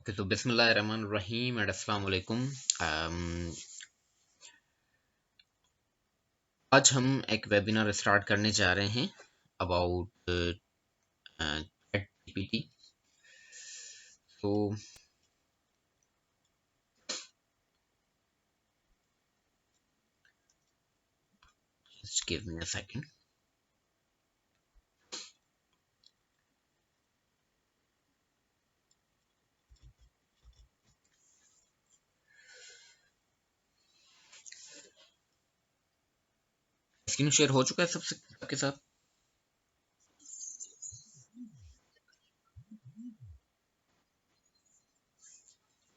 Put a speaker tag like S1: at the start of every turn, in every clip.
S1: Okay, तो बिस्मिल्लाहिर्रहमानिर्रहीम and अस्सलाम वालेकुम। आज हम एक वेबिनार स्टार्ट करने जा रहे हैं अबाउट चैट जीपीटी। तो just give me a second. Screen share हो चुका है सबसे आपके साथ?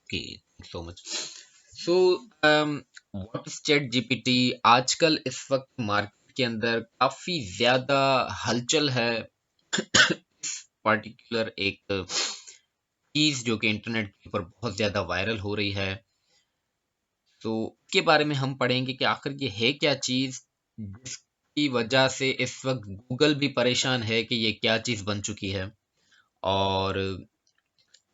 S1: Okay, so much. So what is chat GPT? आजकल इस वक्त मार्केट के अंदर काफी ज्यादा हलचल है। पर्टिकुलर एक चीज जो कि इंटरनेट के ऊपर बहुत ज्यादा वायरल हो रही है। तो इसके बारे में हम पढ़ेंगे कि आखिर ये है क्या चीज जिसकी वजह से इस वक्त गूगल भी परेशान है कि ये क्या चीज बन चुकी है। और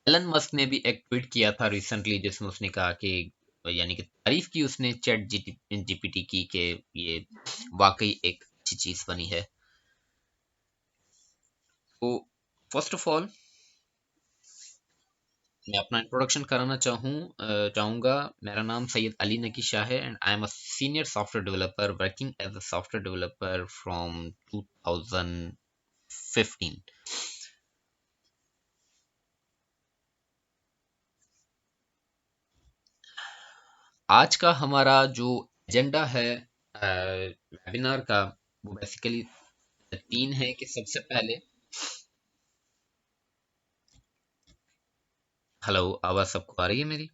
S1: एलन मस्क ने भी एक ट्वीट किया था रिसेंटली जिसमें उसने कहा कि यानी कि तारीफ की उसने चैट जीपीटी की कि ये वाकई एक अच्छी चीज बनी है। तो फर्स्ट ऑफ ऑल मैं अपना इंट्रोडक्शन कराना चाहूँगा। मेरा नाम सैयद अली नकी शाह है and I am a senior software developer working as a software developer from 2015। आज का हमारा जो एजेंडा है वेबिनार का, वो बेसिकली तीन है कि सबसे पहले। हेलो, आवाज सबको आ रही है मेरी?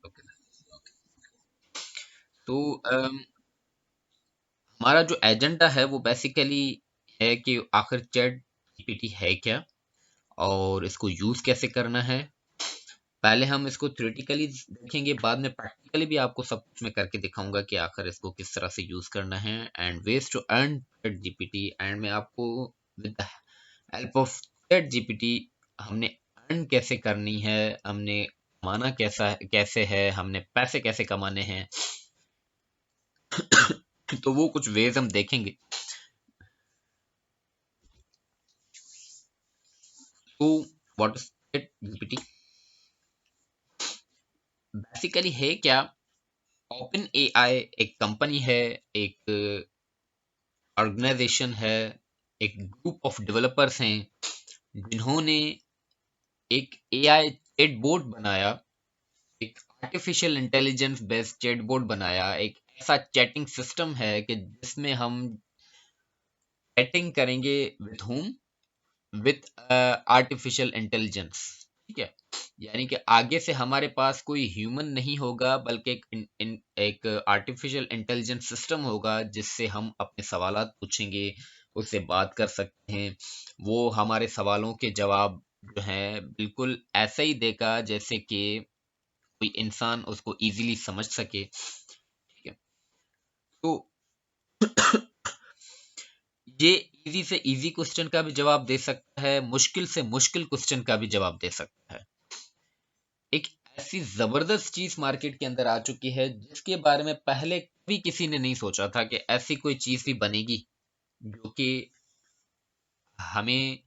S1: ओके। तो हमारा जो एजेंडा है वो बेसिकली है कि आखिर चैट जीपीटी है क्या और इसको यूज कैसे करना है। पहले हम इसको थ्योरेटिकली देखेंगे, बाद में प्रैक्टिकली भी आपको सब कुछ मैं करके दिखाऊंगा कि आखिर इसको किस तरह से यूज करना है and ways to earn chat GPT. And मैं आपको with the help of chat GPT हमने अर्न कैसे करनी है, हमने कमाना कैसे है, हमने पैसे कैसे कमाने हैं। तो वो कुछ वेज हम देखेंगे। तो what is chat GPT? Basically है क्या? ओपन एआई एक कंपनी है, एक ऑर्गेनाइजेशन है, एक ग्रुप ऑफ डेवलपर्स हैं जिन्होंने एक एआई चैटबॉट बनाया, एक आर्टिफिशियल इंटेलिजेंस बेस्ड चैटबॉट बनाया, एक ऐसा चैटिंग सिस्टम है कि जिसमें हम चैटिंग करेंगे with whom, with artificial intelligence. ठीक है, यानी कि आगे से हमारे पास कोई ह्यूमन नहीं होगा बल्कि एक आर्टिफिशियल इंटेलिजेंस सिस्टम होगा जिससे हम अपने सवालात पूछेंगे, उससे बात कर सकते हैं। वो हमारे सवालों के जवाब जो हैं बिल्कुल ऐसे ही देगा जैसे कि कोई इंसान उसको इजीली समझ सके। ठीक है, तो ये इजी से इजी क्वेश्चन का भी जवाब दे सकता है, मुश्किल से मुश्किल क्वेश्चन का भी जवाब दे सकता है। एक ऐसी जबरदस्त चीज मार्केट के अंदर आ चुकी है जिसके बारे में पहले कभी किसी ने नहीं सोचा था कि ऐसी कोई चीज भी बनेगी जो कि हमें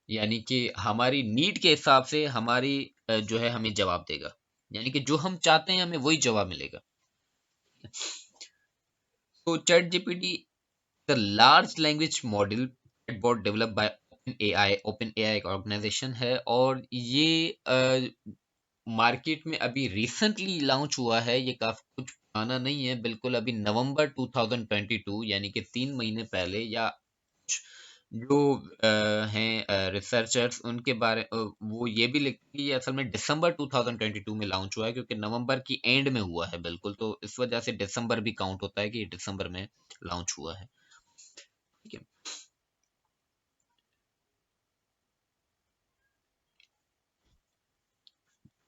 S1: यानी कि हमारी नीड के हिसाब से हमारी जो है हमें जवाब देगा, यानी कि जो हम चाहते हैं हमें वही जवाब मिलेगा। तो chat GPT the large language model chatbot developed by open AI एक ऑर्गेनाइजेशन है और ये मार्केट में अभी रिसेंटली लॉन्च हुआ है। ये काफी कुछ पुराना नहीं है, बिल्कुल अभी नवंबर 2022 यानी कि 3 महीने पहले, या कुछ जो हैं रिसर्चर्स उनके वो ये भी लिखते हैं कि ये असल में दिसंबर 2022 में लॉन्च हुआ है क्योंकि नवंबर की एंड में हुआ है बिल्कुल, तो इस वजह से दिसंबर भी काउंट होता है कि ये दिसंबर में लॉन्च हुआ है। ठीक है,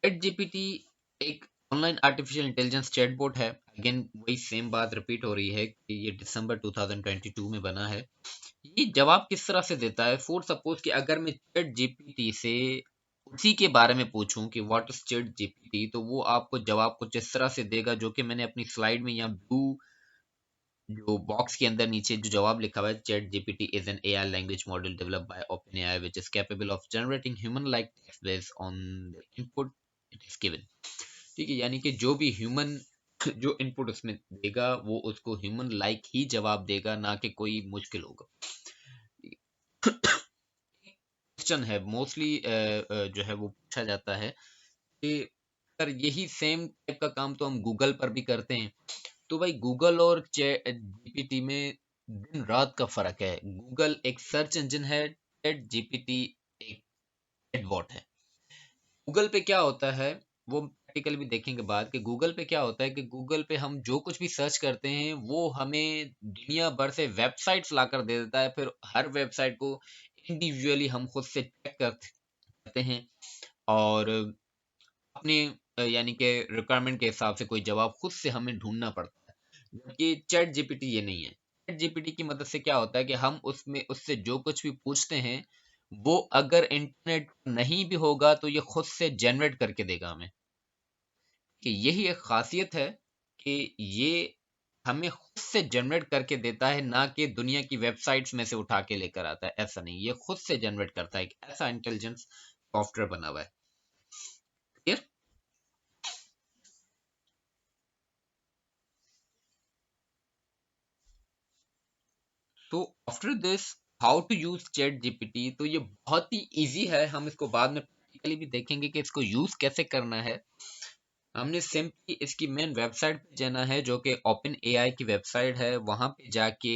S1: चैट जीपीटी एक ऑनलाइन आर्टिफिशियल इंटेलिजेंस चैटबॉट है। अगेन वही सेम बात रिपीट हो रही है कि ये दिसंबर 2022 में बना है। ये जवाब किस तरह से देता है? फॉर सपोज कि अगर मैं चैट जीपीटी से उसी के बारे में पूछूं कि व्हाट इज चैट जीपीटी, तो वो आपको जवाब कुछ इस तरह से देगा, जो कि मैंने अपनी स्लाइड में यहाँ ब्लू जो बॉक्स के अंदर नीचे जो जवाब लिखा हुआ है, chat GPT is an AI language model developed by open AI which is capable of generating human like text based on the input it is given. ठीक है, यानी कि जो भी ह्यूमन जो इनपुट उसमें देगा वो उसको ह्यूमन लाइक ही जवाब देगा, ना कि कोई मुश्किल होगा। क्वेश्चन है मोस्टली जो है वो पूछा जाता है कि अगर यही सेम टाइप का काम तो हम गूगल पर भी करते हैं, तो भाई गूगल और चैट जीपीटी में दिन रात का फर्क है। गूगल एक सर्च इंजन है, चैट जीपीटी एक चैटबॉट है। गूगल पे क्या होता है, वो प्रैक्टिकल भी देखेंगे बाद, कि गूगल पे क्या होता है कि गूगल पे हम जो कुछ भी सर्च करते हैं वो हमें दुनिया भर से वेबसाइट्स लाकर दे देता है। फिर हर वेबसाइट को इंडिविजुअली हम खुद से चेक करते हैं और अपने यानी कि रिक्वायरमेंट के हिसाब से कोई जवाब खुद से हमें ढूंढना पड़ता है। जबकि चैट जीपीटी ये नहीं है। चैट जीपीटी की मदद से क्या होता है कि हम उसमें उससे जो कुछ भी पूछते हैं वो अगर इंटरनेट नहीं भी होगा तो ये खुद से जनरेट करके देगा हमें। कि यही एक खासियत है कि ये हमें खुद से जनरेट करके देता है, ना कि दुनिया की वेबसाइट्स में से उठा के लेकर आता है। ऐसा नहीं, ये खुद से जनरेट करता है। एक ऐसा इंटेलिजेंस सॉफ्टवेयर बना हुआ है। क्लियर? तो after this, how to use chat GPT, तो ये बहुत ही इजी है। हम इसको बाद में प्रैक्टिकली भी देखेंगे कि इसको यूज कैसे करना है। हमने सिंपली इसकी मेन वेबसाइट पे जाना है, जो कि ओपन एआई की वेबसाइट है। वहां पे जाके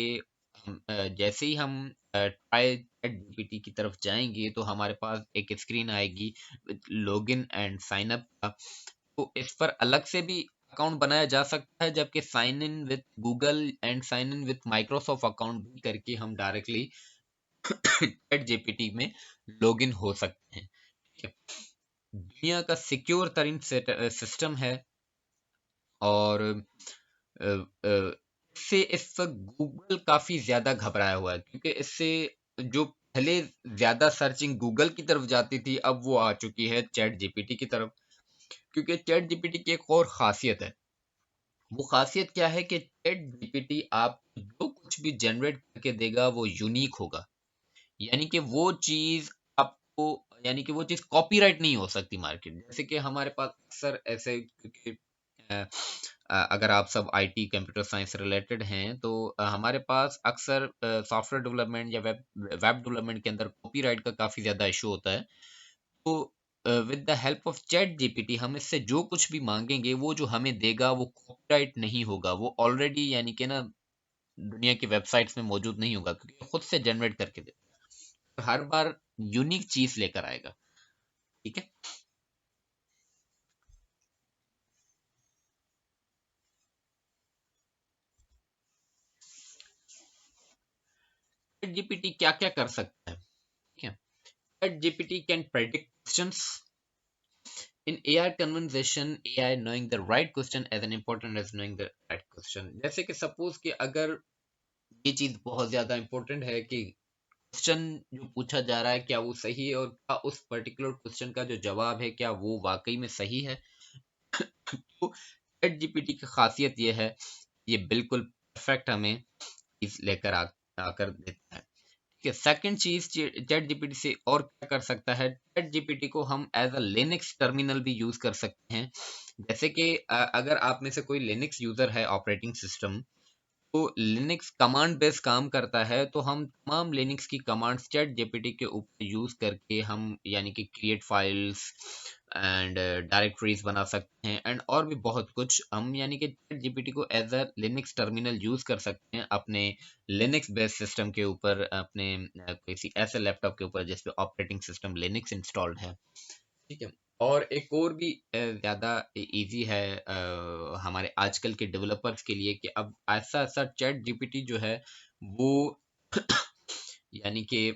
S1: जैसे ही हम ट्राई चैट जीपीटी की तरफ जाएंगे तो हमारे पास एक स्क्रीन आएगी with login and sign up का। तो इस पर अलग से भी अकाउंट बनाया जा सकता है, जबकि sign in with Google and sign in with Microsoft account भी करके हम डायरेक्टली चैट जीपीटी में लॉगिन हो सकते हैं। ठीक है, दुनिया का सिक्योर तरीन सिस्टम है। और अ, अ, इससे इस वक्त गूगल काफी ज्यादा घबराया हुआ है, क्योंकि इससे जो पहले ज्यादा सर्चिंग गूगल की तरफ जाती थी, अब वो आ चुकी है चैट जीपीटी की तरफ। क्योंकि चैट जीपीटी की एक और खासियत है। वो खासियत क्या है कि चैट जीपीटी आप जो कुछ भी जनरेट करके देगा वो यूनिक होगा। यानी कि वो चीज आपको, यानी कि वो चीज कॉपीराइट नहीं हो सकती मार्केट। जैसे कि हमारे पास अक्सर ऐसे, क्योंकि अ, अगर आप सब आईटी कंप्यूटर साइंस रिलेटेड हैं तो हमारे पास अक्सर सॉफ्टवेयर डेवलपमेंट या वेब वेब डेवलपमेंट के अंदर कॉपीराइट का काफी ज्यादा इशू होता है। तो with the help of chat GPT हम इससे जो कुछ भी मांगेंगे वो जो हमें देगा वो कॉपीराइट नहीं होगा। वो ऑलरेडी यानी कि ना दुनिया की वेबसाइट्स में मौजूद नहीं होगा, क्योंकि वो खुद से जनरेट करके देगा। तो हर बार यूनिक चीज लेकर आएगा। ठीक है। चैट जीपीटी क्या क्या कर सकता है? ठीक है, chat GPT can predict questions in AI conversation, AI knowing the right question as an important as knowing the right question। जैसे कि सपोज कि अगर ये चीज बहुत ज्यादा इंपॉर्टेंट है कि क्वेश्चन जो पूछा जा रहा है क्या वो सही है, और क्या उस पर्टिकुलर क्वेश्चन का जो जवाब है क्या वो वाकई में सही है। तो चैट जीपीटी की खासियत ये है, ये बिल्कुल परफेक्ट हमें चीज लेकर आकर देता है। ठीक है, सेकंड चीज चैट जीपीटी से और क्या कर सकता है, चैट जीपीटी को हम एज अ लिनक्स टर्मिनल भी यूज कर सकते हैं। जैसे कि अगर आप में से कोई लिनक्स यूजर है ऑपरेटिंग सिस्टम, तो लिनक्स कमांड बेस काम करता है, तो हम तमाम लिनक्स की कमांड्स चैट जीपीटी के ऊपर यूज करके हम यानी कि क्रिएट फाइल्स एंड डायरेक्टरीज बना सकते हैं एंड और भी बहुत कुछ हम, यानी कि चैट जीपीटी को as a Linux terminal use कर सकते हैं अपने लिनक्स बेस्ड सिस्टम के ऊपर, अपने किसी ऐसे लैपटॉप के ऊपर जिसपे ऑपरेटिंग सिस्टम लिनक्स इंस्टॉल्ड है। ठीक है, और एक और भी ज़्यादा इजी है हमारे आजकल के डेवलपर्स के लिए, कि अब ऐसा ऐसा चैट जीपीटी जो है वो यानी कि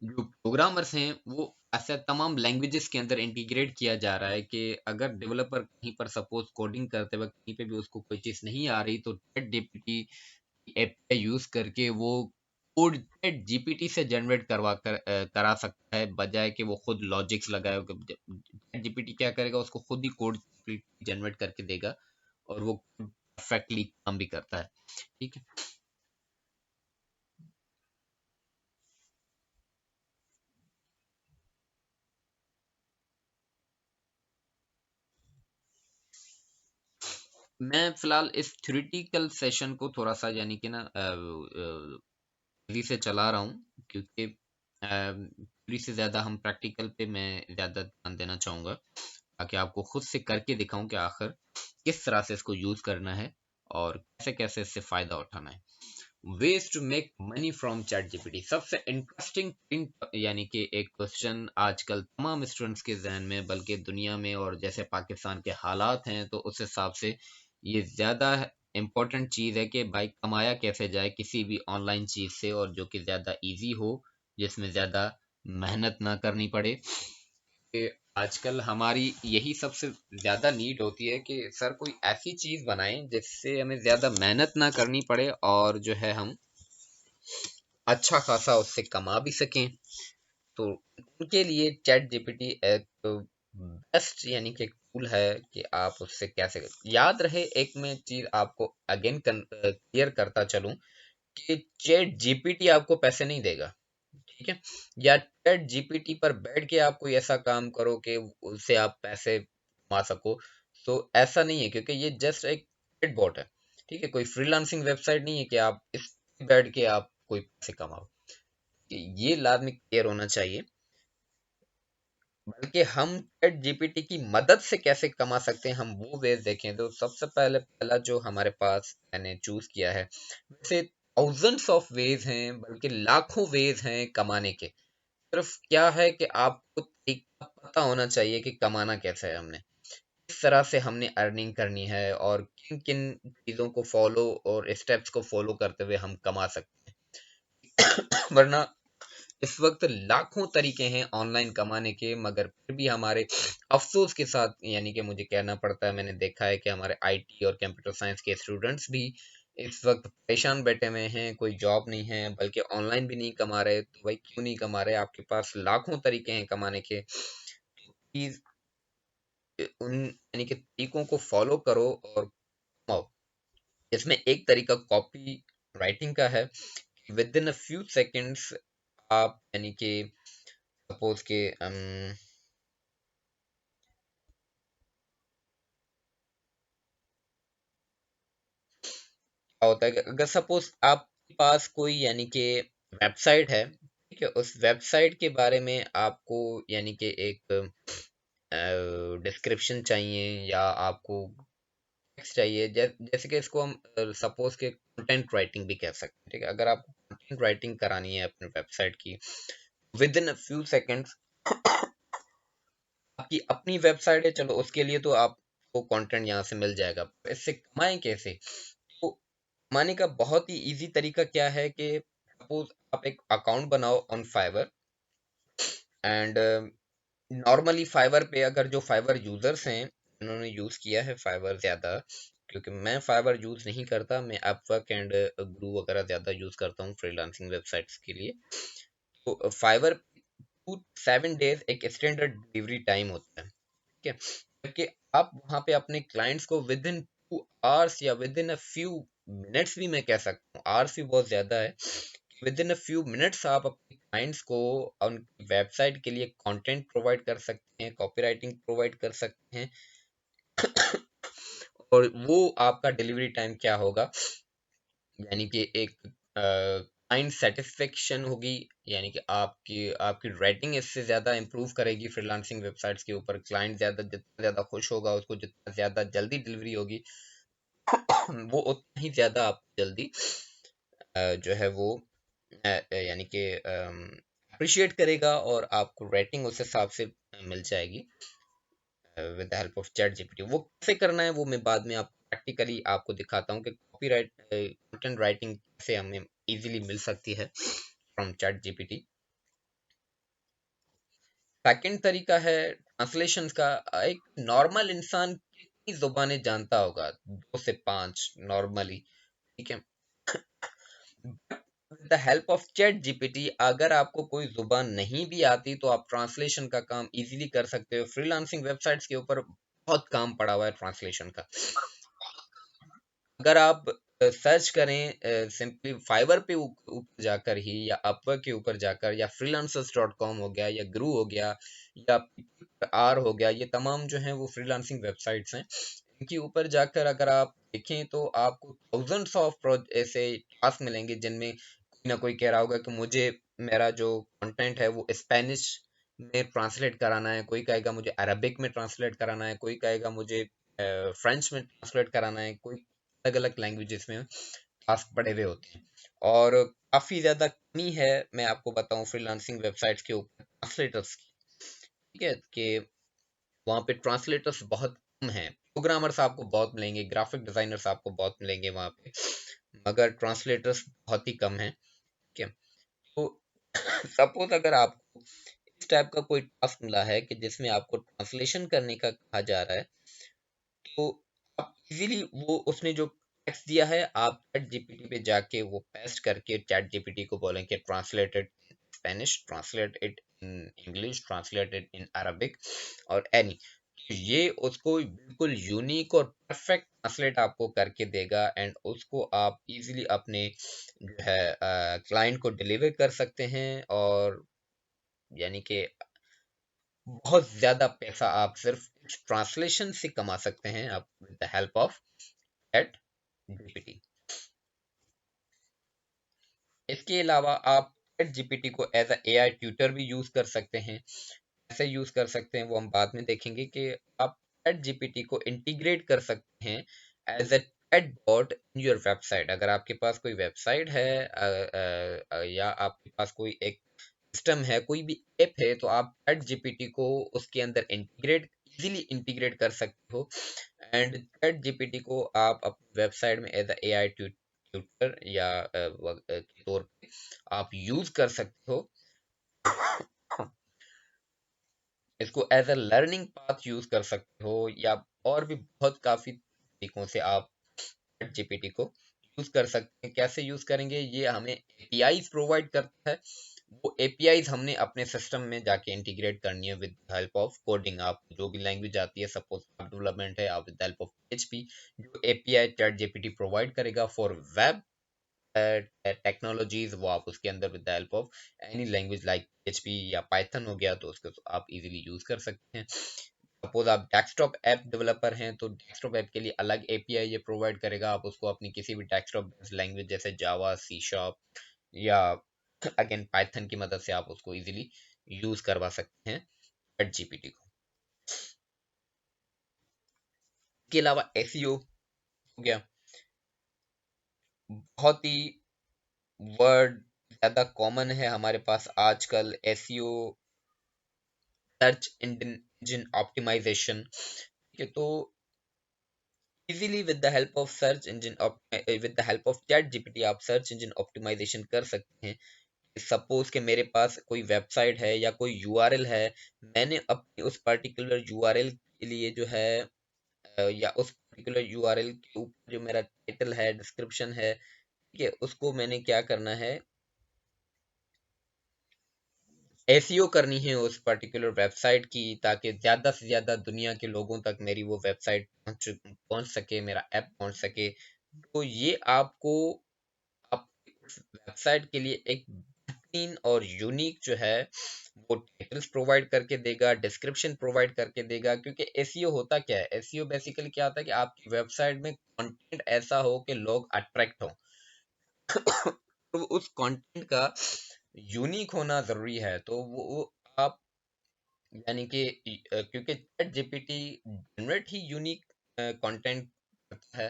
S1: जो प्रोग्रामर्स हैं वो ऐसा तमाम लैंग्वेजेस के अंदर इंटीग्रेट किया जा रहा है कि अगर डेवलपर कहीं पर सपोज कोडिंग करते वक्त कहीं पे भी उसको कोई चीज़ नहीं आ रही, तो चैट जीपीटी एपीआई यूज करके वो कोड चैट जीपीटी से जनरेट करा सकता है, बजाय कि वो खुद लॉजिक्स लगाए। चैट जीपीटी क्या करेगा, उसको खुद ही कोड जनरेट करके देगा और वो परफेक्टली काम भी करता है। ठीक है। मैं फिलहाल इस थ्योरेटिकल सेशन को थोड़ा सा यानी कि ना तेजी से चला रहा हूँ, क्योंकि थ्योरी से ज़्यादा हम प्रैक्टिकल पे मैं ज़्यादा ध्यान देना चाहूँगा, ताकि आपको खुद से करके दिखाऊं कि आखिर किस तरह से इसको यूज़ करना है और कैसे कैसे इससे फ़ायदा उठाना है। Ways to make money from chat GPT. सबसे इंटरेस्टिंग थिंग यानी कि एक क्वेश्चन आजकल तमाम स्टूडेंट्स के जहन में, बल्कि दुनिया में, और जैसे पाकिस्तान के हालात हैं तो उस हिसाब से ये ज़्यादा इम्पोर्टेंट चीज़ है कि भाई कमाया कैसे जाए किसी भी ऑनलाइन चीज़ से, और जो कि ज़्यादा इजी हो, जिसमें ज़्यादा मेहनत ना करनी पड़े। कि आजकल हमारी यही सबसे ज़्यादा नीड होती है कि सर कोई ऐसी चीज़ बनाएं जिससे हमें ज़्यादा मेहनत ना करनी पड़े, और जो है हम अच्छा खासा उससे कमा भी सकें। तो उनके लिए चैट जीपीटी एक बेस्ट यानी कि टूल है कि आप उससे कैसे, याद रहे एक मैं चीज आपको अगेन क्लियर करता चलूं कि चैट जीपीटी आपको पैसे नहीं देगा। ठीक है। या चैट जीपीटी पर बैठ के आप कोई ऐसा काम करो कि उससे आप पैसे कमा सको, तो ऐसा नहीं है, क्योंकि ये जस्ट एक चैट बॉट है। ठीक है। कोई फ्रीलांसिंग वेबसाइट नहीं है कि आप इस बैठ के आप कोई पैसे कमाओ। ये लाजमी क्लियर होना चाहिए। बल्कि हम चैट जीपीटी की मदद से कैसे कमा सकते हैं, हम वो वेज देखें तो सबसे पहला जो हमारे पास मैंने चूज किया है, वैसे थाउजेंड्स ऑफ वेज हैं, बल्कि लाखों वेज हैं कमाने के। सिर्फ क्या है कि आपको तरीका पता होना चाहिए कि कमाना कैसे है, हमने किस तरह से हमने अर्निंग करनी है, और किन किन चीजों को फॉलो और स्टेप्स को फॉलो करते हुए हम कमा सकते हैं। वरना इस वक्त लाखों तरीके हैं ऑनलाइन कमाने के, मगर फिर भी हमारे अफसोस के साथ यानी कि मुझे कहना पड़ता है, मैंने देखा है कि हमारे आईटी और कंप्यूटर साइंस के स्टूडेंट्स भी इस वक्त परेशान बैठे हुए हैं, कोई जॉब नहीं है, बल्कि ऑनलाइन भी नहीं कमा रहे। तो भाई क्यों नहीं कमा रहे? आपके पास लाखों तरीके हैं कमाने के। प्लीज उन यानी कि तरीकों को फॉलो करो और कमाओ। इसमें एक तरीका कॉपी राइटिंग का है। With in a few seconds आप यानी कि सपोज के क्या होता है कि अगर सपोज आपके पास कोई यानी कि वेबसाइट है, ठीक है, उस वेबसाइट के बारे में आपको यानी कि एक डिस्क्रिप्शन चाहिए, या आपको टेक्स्ट चाहिए, जैसे कि इसको हम सपोज के कंटेंट राइटिंग भी कह सकते हैं। ठीक है। अगर आपको कंटेंट राइटिंग करानी है अपने वेबसाइट की, with in a few seconds आपकी अपनी वेबसाइट है, चलो उसके लिए तो आपको कंटेंट यहाँ से मिल जाएगा। इससे कमाएं कैसे? तो कमाने का बहुत ही इजी तरीका क्या है कि सपोज आप एक अकाउंट बनाओ on Fiverr, and normally Fiverr पे अगर जो फाइवर यूजर्स हैं, उन्होंने यूज किया है फाइवर ज्यादा, क्योंकि मैं फाइवर यूज नहीं करता, मैं अपवर्क एंड ग्रू वगैरह ज्यादा यूज करता हूँ फ्रीलांसिंग वेबसाइट्स के लिए। तो फाइवर 2 7 डेज एक स्टैंडर्ड डिलीवरी टाइम होता है। ठीक है। जबकि आप वहां पे अपने क्लाइंट्स को विद इन 2 आवर्स या with in a few minutes भी, मैं कह सकता हूँ आवर्स भी बहुत ज्यादा है, with in a few minutes आप अपने क्लाइंट्स को उनकी वेबसाइट के लिए कंटेंट प्रोवाइड कर सकते हैं, कॉपीराइटिंग प्रोवाइड कर सकते हैं। और वो आपका डिलीवरी टाइम क्या होगा, यानी कि एक क्लाइंट सेटिस्फेक्शन होगी, यानी कि आपकी आपकी रेटिंग इससे ज़्यादा इंप्रूव करेगी फ्रीलांसिंग वेबसाइट्स के ऊपर। क्लाइंट जितना ज़्यादा खुश होगा, उसको जितना ज़्यादा जल्दी डिलीवरी होगी, वो उतना ही ज़्यादा आप जल्दी जो है वो यानी कि अप्रिशिएट करेगा, और आपको रेटिंग उस हिसाब से मिल जाएगी with the help of chat GPT. वो कैसे करना है वो मैं बाद में आप प्रैक्टिकली आपको दिखाता हूँ कि कॉपीराइट कंटेंट राइटिंग कैसे हमें इजीली मिल सकती है फ्रॉम चैट जीपीटी। सेकंड तरीका है ट्रांसलेशन का। एक नॉर्मल इंसान कितनी जुबानें जानता होगा? 2 से 5 नॉर्मली। ठीक है। The help of chat GPT, अगर आपको कोई जुबान नहीं भी आती तो आप ट्रांसलेशन का काम इजीली कर सकते हो। फ्रीलांसिंग वेबसाइट्स के ऊपर बहुत काम पड़ा हुआ है ट्रांसलेशन का। अगर आप सर्च करें सिंपली फाइवर पे ऊपर जाकर ही, या अपवर्क के ऊपर जाकर, या freelancers.com हो गया, या ग्रू हो गया, या आर हो गया, ये तमाम जो हैं वो फ्रीलांसिंग वेबसाइट्स हैं। इनके ऊपर जाकर अगर आप देखें तो आपको थाउजेंड्स ऑफ ऐसे टास्क मिलेंगे जिनमें कोई ना कोई कह रहा होगा कि मुझे मेरा जो कंटेंट है वो स्पेनिश में ट्रांसलेट कराना है, कोई कहेगा मुझे अरबिक में ट्रांसलेट कराना है, कोई कहेगा मुझे फ्रेंच में ट्रांसलेट कराना है, कोई अलग अलग लैंग्वेजेस में टास्क पड़े हुए होते हैं। और काफ़ी ज़्यादा कमी है, मैं आपको बताऊं, फ्रीलांसिंग वेबसाइट्स के ऊपर ट्रांसलेटर्स की। ठीक है कि वहाँ पे ट्रांसलेटर्स बहुत कम हैं। प्रोग्रामर्स आपको बहुत मिलेंगे, ग्राफिक डिज़ाइनर्स आपको बहुत मिलेंगे वहाँ पे, मगर ट्रांसलेटर्स बहुत ही कम हैं। ठीक है, तो सपोज अगर आपको इस टाइप का कोई टास्क मिला है कि जिसमें आपको ट्रांसलेशन करने का कहा जा रहा है, तो आप इजीली वो उसने जो टेक्स्ट दिया है, आप चैट जीपीटी पे जाके वो पेस्ट करके चैट जीपीटी को बोलें कि translated Spanish, translate it in English, translate it in Arabic और एनी, ये उसको बिल्कुल यूनिक और परफेक्ट ट्रांसलेट आपको करके देगा। एंड उसको आप इजीली अपने जो है क्लाइंट को डिलीवर कर सकते हैं, और यानी कि बहुत ज्यादा पैसा आप सिर्फ ट्रांसलेशन से कमा सकते हैं आप with the help of chat GPT. इसके अलावा आप चैट जीपीटी को एज अ एआई ट्यूटर भी यूज कर सकते हैं। कैसे यूज कर सकते हैं वो हम बाद में देखेंगे, कि आप चैट जीपीटी को इंटीग्रेट कर सकते हैं as a chat bot in your website. अगर आपके पास कोई वेबसाइट है या आपके पास कोई एक सिस्टम है, कोई भी ऐप है, तो आप चैट जीपीटी को उसके अंदर इंटीग्रेट इजीली इंटीग्रेट कर सकते हो। एंड चैट जीपीटी को आप अपनी वेबसाइट में एज एआई ट्यूटर या के तौर पे आप यूज कर सकते हो। इसको as a learning path use कर सकते हो, या और भी बहुत काफी तरीकों से आप चैट जीपीटी को यूज कर सकते हैं। कैसे यूज करेंगे, ये हमें एपीआईज प्रोवाइड करता है। वो एपीआईज हमने अपने सिस्टम में जाके इंटीग्रेट करनी है विद हेल्प ऑफ कोडिंग। आप जो भी लैंग्वेज आती है, सपोज वेब डेवलपमेंट है, आप विद हेल्प ऑफ पीएचपी, जो एपीआई चैट जीपीटी प्रोवाइड करेगा फॉर वेब टेक्नोलॉजीज, वो आप उसके अंदर with the help of any language like PHP या पाइथन हो गया, तो उसको तो आप इजीली यूज कर सकते हैं। सपोज आप डेस्कटॉप ऐप डेवलपर हैं, तो डेस्कटॉप ऐप के लिए अलग एपीआई ये प्रोवाइड करेगा। आप उसको अपनी किसी भी डेस्कटॉप लैंग्वेज जैसे जावा, सी शार्प या अगेन पाइथन की मदद से आप उसको इजीली यूज करवा सकते हैं चैट जीपीटी को। इसके अलावा एसईओ हो गया, बहुत ही वर्ड ज्यादा कॉमन है हमारे पास आजकल। एसईओ, सर्च इंजन ऑप्टिमाइजेशन, ठीक है, तो easily with the help of search engine, with the help of chat GPT आप सर्च इंजन ऑप्टिमाइजेशन कर सकते हैं। सपोज कि मेरे पास कोई वेबसाइट है या कोई यूआरएल है, मैंने अपनी उस पर्टिकुलर यूआरएल के लिए जो है या उस पर्टिकुलर यूआरएल के ऊपर जो मेरा टाइटल है, डिस्क्रिप्शन है, ठीक है, उसको मैंने क्या करना है, एसईओ करनी है उस पर्टिकुलर वेबसाइट की, ताकि ज़्यादा से ज़्यादा दुनिया के लोगों तक मेरी वो वेबसाइट पहुंच सके, मेरा ऐप पहुंच सके। तो ये आपको आप वेबसाइट के लिए एक बेहतरीन और यूनिक जो है वो टाइटल्स प्रोवाइड करके देगा, डिस्क्रिप्शन प्रोवाइड करके देगा। क्योंकि एसईओ होता क्या है, एसईओ बेसिकली क्या होता है कि आपकी वेबसाइट में कंटेंट ऐसा हो कि लोग अट्रैक्ट हो। तो उस कंटेंट का यूनिक होना जरूरी है। तो वो आप यानी कि क्योंकि चैट जीपीटी जनरेट ही यूनिक कंटेंट करता है,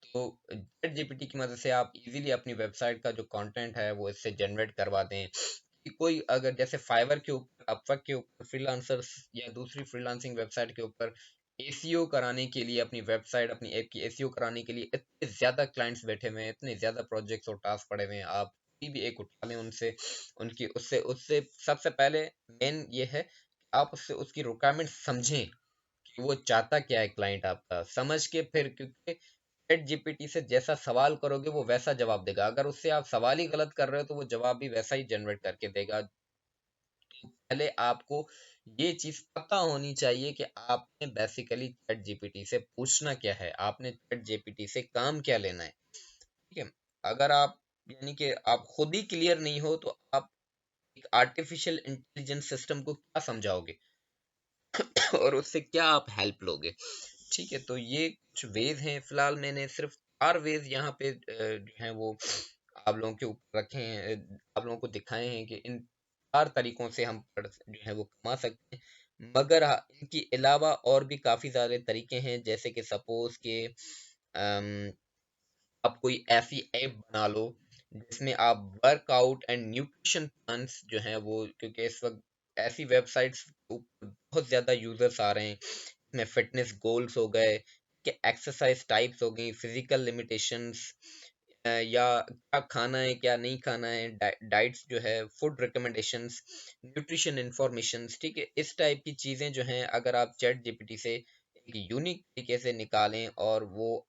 S1: तो चैट जीपीटी की मदद से आप इजीली अपनी वेबसाइट का जो कंटेंट है वो इससे जनरेट करवा दें। कि कोई अगर जैसे फाइवर के ऊपर, अपवर्क के ऊपर, फ्रीलांसर्स या दूसरी फ्रीलांसिंग वेबसाइट के ऊपर एसीओ कराने के लिए, अपनी वेबसाइट, अपनी ऐप की एसीओ कराने के लिए इतने ज्यादा क्लाइंट्स बैठे हुए हैं, इतने ज्यादा प्रोजेक्ट्स और टास्क पड़े हुए हैं, आप कोई भी एक उठा लें उनसे, उनकी उससे उससे सबसे पहले मेन ये है कि आप उससे उसकी रिक्वायरमेंट समझें कि वो चाहता क्या है क्लाइंट आपका, समझ के फिर, क्योंकि चैट जीपीटी से जैसा सवाल करोगे वो वैसा जवाब देगा। अगर उससे आप सवाल ही गलत कर रहे हो तो वो जवाब भी वैसा ही जनरेट करके देगा। पहले आपको ये चीज पता होनी चाहिए कि आपने बेसिकली चैट जीपीटी से पूछना क्या है, आपने चैट जीपीटी से काम क्या लेना है। ठीक है, अगर आप यानी कि आप खुद ही क्लियर नहीं हो तो आप एक आर्टिफिशियल इंटेलिजेंस सिस्टम को क्या समझाओगे और उससे क्या आप हेल्प लोगे। ठीक है, तो ये कुछ वेज हैं। फिलहाल मैंने सिर्फ 4 वेज यहाँ पे जो है वो आप लोगों के ऊपर रखे हैं, आप लोगों को दिखाए हैं कि इन 4 तरीकों से हम जो है वो कमा सकते हैं। मगर हाँ, इनके अलावा और भी काफी सारे तरीके हैं, जैसे कि सपोज के आप कोई ऐसी ऐप बना लो जिसमें आप वर्कआउट एंड न्यूट्रिशन प्लान्स जो हैं वो, क्योंकि इस वक्त ऐसी वेबसाइट्स ऊपर बहुत ज्यादा यूजर्स आ रहे हैं, इसमें फिटनेस गोल्स हो गए, कि एक्सरसाइज टाइप्स हो गई, फिजिकल लिमिटेशंस, या क्या खाना है क्या नहीं खाना है, डाइट्स जो है, फूड रिकमेंडेशंस, न्यूट्रिशन इंफॉर्मेशंस। ठीक है, इस टाइप की चीजें जो हैं अगर आप चैट जीपीटी से एक यूनिक तरीके से निकालें, और वो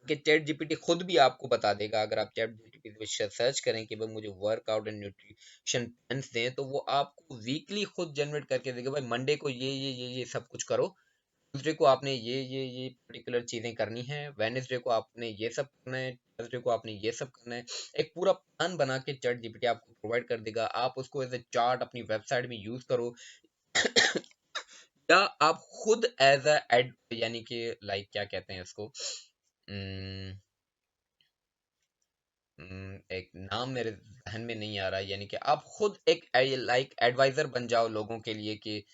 S1: कि चैट जीपीटी खुद भी आपको बता देगा, अगर आप चैट जीपीटी पे सर्च करें कि भाई मुझे वर्कआउट एंड न्यूट्रिशन प्लान्स दें, तो वो आपको वीकली खुद जनरेट करके देगा, भाई मंडे को ये सब कुछ करो, ट्यूसडे को आपने ये पर्टिकुलर चीजें करनी है, वेडनेसडे को आपने ये सब करना है, थर्सडे को आपने ये सब करना है। एक पूरा प्लान बना के चैट जीपीटी आपको प्रोवाइड कर देगा। आप उसको एज ए चार्ट अपनी वेबसाइट में यूज करो या आप खुद एज अ एड यानी कि लाइक क्या कहते हैं इसको, एक नाम मेरे जहन में नहीं आ रहा है, यानी कि आप खुद एक लाइक एडवाइजर बन जाओ लोगों के लिए, कि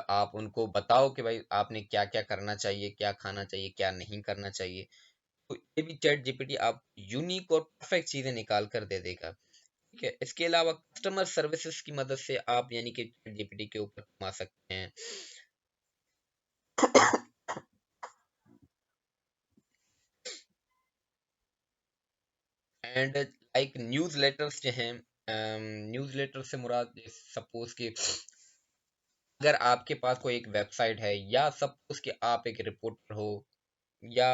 S1: आप उनको बताओ कि भाई आपने क्या क्या करना चाहिए, क्या खाना चाहिए, क्या नहीं करना चाहिए। तो ये भी चैट जीपीटी आप यूनिक और परफेक्ट चीजें निकाल कर दे देगा। ठीक है, इसके अलावा कस्टमर सर्विसेज की मदद से आप यानी कि चैट जीपीटी के ऊपर कमा सकते हैं। एंड लाइक न्यूज लेटर्स जो हैं, न्यूज लेटर से मुराद सपोज कि अगर आपके पास कोई एक वेबसाइट है, या सपोज कि आप एक रिपोर्टर हो, या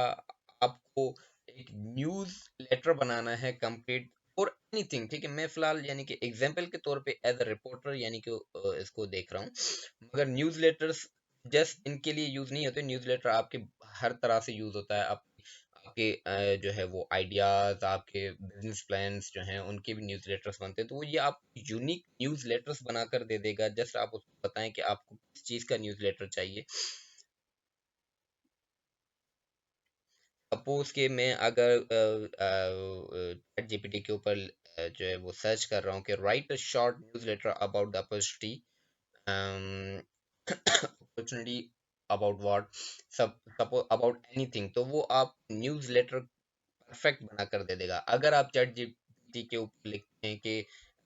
S1: आपको एक न्यूज लेटर बनाना है कंप्लीट और एनीथिंग। ठीक है, मैं फिलहाल यानी कि एग्जांपल के तौर पे एज अ रिपोर्टर यानी कि इसको देख रहा हूँ, मगर न्यूज लेटर्स जस्ट इनके लिए यूज नहीं होते। न्यूज लेटर आपके हर तरह से यूज होता है। आपके जो है वो आइडियाज, आपके बिजनेस प्लान्स जो हैं उनके भी न्यूज लेटर्स बनते हैं, तो वो ये आप यूनिक न्यूज लेटर्स बनाकर दे देगा। जस्ट आप उसको बताएं कि आपको किस चीज का न्यूज लेटर चाहिए। सपोज कि मैं अगर चैट जीपीटी के ऊपर जो है वो सर्च कर रहा हूँ कि write a short newsletter about the opportunity, opportunity about what, सब सपोज अबाउट एनीथिंग, तो वो आप न्यूज लेटर परफेक्ट बना कर दे देगा। अगर आप चैट जीपीटी के ऊपर लिखते हैं कि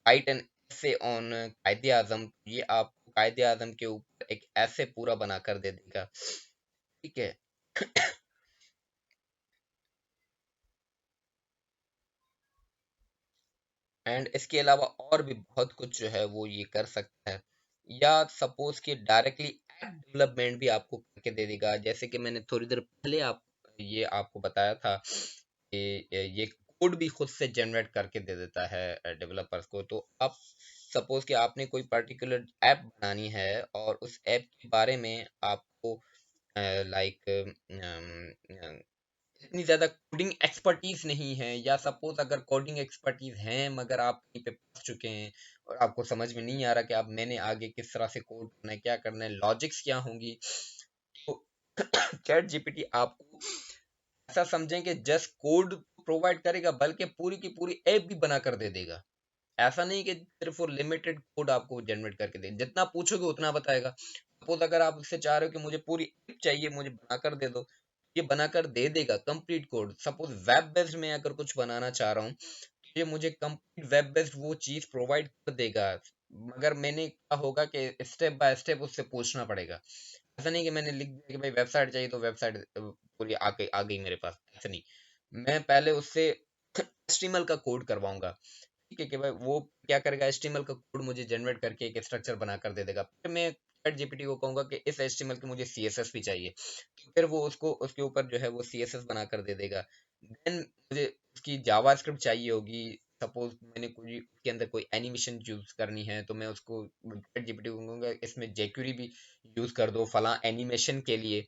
S1: राइट एन ऐसे ऑन कायदे आजम, ये आपको कायदे आजम के ऊपर एक ऐसे पूरा बना कर दे देगा। ठीक है, एंड इसके अलावा और भी बहुत कुछ जो है वो ये कर सकता है। या सपोज कि डायरेक्टली ऐप डेवलपमेंट भी आपको करके दे देगा, जैसे कि मैंने थोड़ी देर पहले आप ये आपको बताया था कि ये कोड भी खुद से जनरेट करके दे देता है डेवलपर्स को। तो आप सपोज कि आपने कोई पर्टिकुलर ऐप बनानी है, और उस ऐप के बारे में आपको लाइक इतनी ज्यादा कोडिंग एक्सपर्टीज नहीं है, या सपोज अगर कोडिंग एक्सपर्टीज है मगर आप कहीं पे फंस चुके हैं और आपको समझ में नहीं आ रहा कि आप मैंने आगे किस तरह से कोड करना है, क्या करना है, लॉजिक्स क्या होंगी, तो चैट जीपीटी आपको ऐसा समझें कि जस्ट कोड प्रोवाइड करेगा, बल्कि पूरी की पूरी ऐप भी बना कर दे देगा। ऐसा नहीं कि सिर्फ वो लिमिटेड कोड आपको जनरेट करके दे, जितना पूछोगे उतना बताएगा। सपोज अगर आप उससे चाह रहे हो कि मुझे पूरी ऐप चाहिए, मुझे बनाकर दे दो, ये बनाकर दे देगा complete code. Suppose web based में अगर कुछ बनाना चाह रहा हूँ, तो ये मुझे कंप्लीट वेब बेस्ड वो चीज प्रोवाइड कर देगा, मगर मैंने क्या होगा कि स्टेप बाय स्टेप उससे पूछना पड़ेगा। ऐसा नहीं कि मैंने लिख दिया कि भाई वेबसाइट चाहिए तो वेबसाइट पूरी आ गई मेरे पास, ऐसा नहीं। मैं पहले उससे एचटीएमएल का कोड करवाऊंगा। ठीक है, कि भाई वो क्या करेगा, एचटीएमएल का कोड मुझे जनरेट करके एक स्ट्रक्चर बना कर दे देगा। फिर मैं चैट जीपीटी को कहूंगा कि इस HTML की मुझे CSS भी चाहिए, तो फिर वो उसको उसके ऊपर जो है वो CSS बना कर दे देगा। देन मुझे उसकी जावास्क्रिप्ट चाहिए होगी, सपोज मैंने कोई उसके अंदर कोई एनिमेशन यूज करनी है, तो मैं उसको चैट जीपीटी को कहूंगा इसमें jQuery भी यूज कर दो फला एनिमेशन के लिए।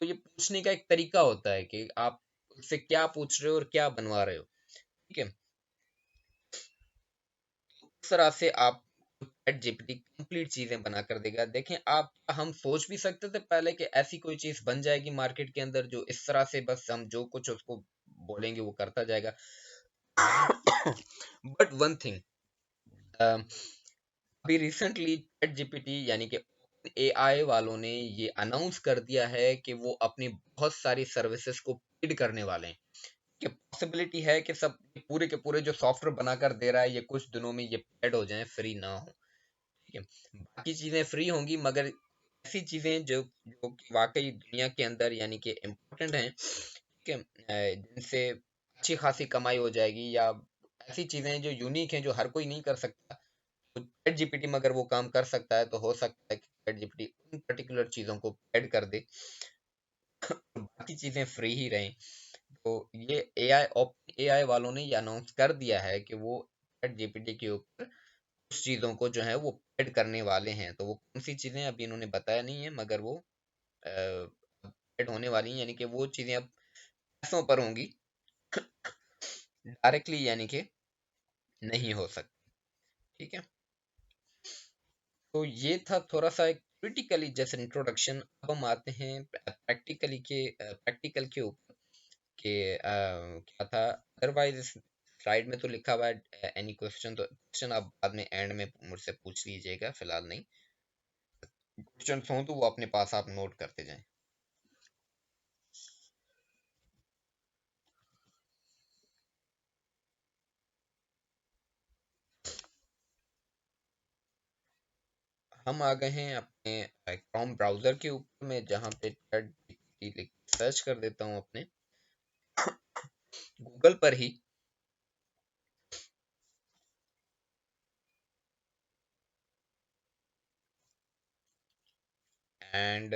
S1: तो ये पूछने का एक तरीका होता है कि आप उससे क्या पूछ रहे हो और क्या बनवा रहे हो। ठीक है, इस तरह से आप चैट जीपीटी कंप्लीट चीजें बना कर देगा। देखें आप, हम सोच भी सकते थे पहले कि ऐसी कोई चीज बन जाएगी मार्केट के अंदर जो इस तरह से बस हम जो कुछ उसको बोलेंगे वो करता जाएगा। बट वन थिंग, अभी रिसेंटली चैट जीपीटी यानी कि एआई वालों ने ये अनाउंस कर दिया है कि वो अपनी बहुत सारी सर्विसेज को पेड करने वाले हैं, कि पॉसिबिलिटी है कि सब पूरे के पूरे जो सॉफ्टवेयर बनाकर दे रहा है ये कुछ दिनों में ये पेड हो जाएं, फ्री ना हो। ठीक है, बाकी चीजें फ्री होंगी मगर ऐसी चीजें जो जो कि वाकई दुनिया के अंदर यानी कि इम्पोर्टेंट हैं, ठीक है, जिनसे अच्छी खासी कमाई हो जाएगी, या ऐसी चीजें जो यूनिक हैं जो हर कोई नहीं कर सकता, तो चैट जीपीटी में अगर वो काम कर सकता है तो हो सकता है कि चैट जीपीटी उन पर्टिकुलर चीजों को ऐड कर दे, बाकी चीजें फ्री ही रहें। तो ये एआई वालों ने ये अनाउंस कर दिया है कि वो चैट जीपीटी के ऊपर कुछ चीजों को जो है वो ऐड करने वाले हैं। तो वो कौन सी चीजें अभी इन्होंने बताया नहीं है, मगर वो ऐड होने वाली हैं, यानी कि वो चीजें अब पैसों पर होंगी, डायरेक्टली यानी कि नहीं हो सकती। ठीक है, तो ये था थोड़ा सा एक क्रिटिकली जैसे इंट्रोडक्शन। अब हम आते हैं प्रैक्टिकल के ऊपर कि क्या था। अदरवाइज इस स्लाइड में तो लिखा हुआ है एनी क्वेश्चन, तो क्वेश्चन आप बाद में एंड में मुझसे पूछ लीजिएगा, फिलहाल नहीं। क्वेश्चन हो तो वो अपने पास आप नोट करते जाएं। हम आ गए हैं अपने क्रोम ब्राउजर के ऊपर में, जहाँ पे चैट जीपीटी लिख सर्च कर देता हूँ अपने गूगल पर ही। एंड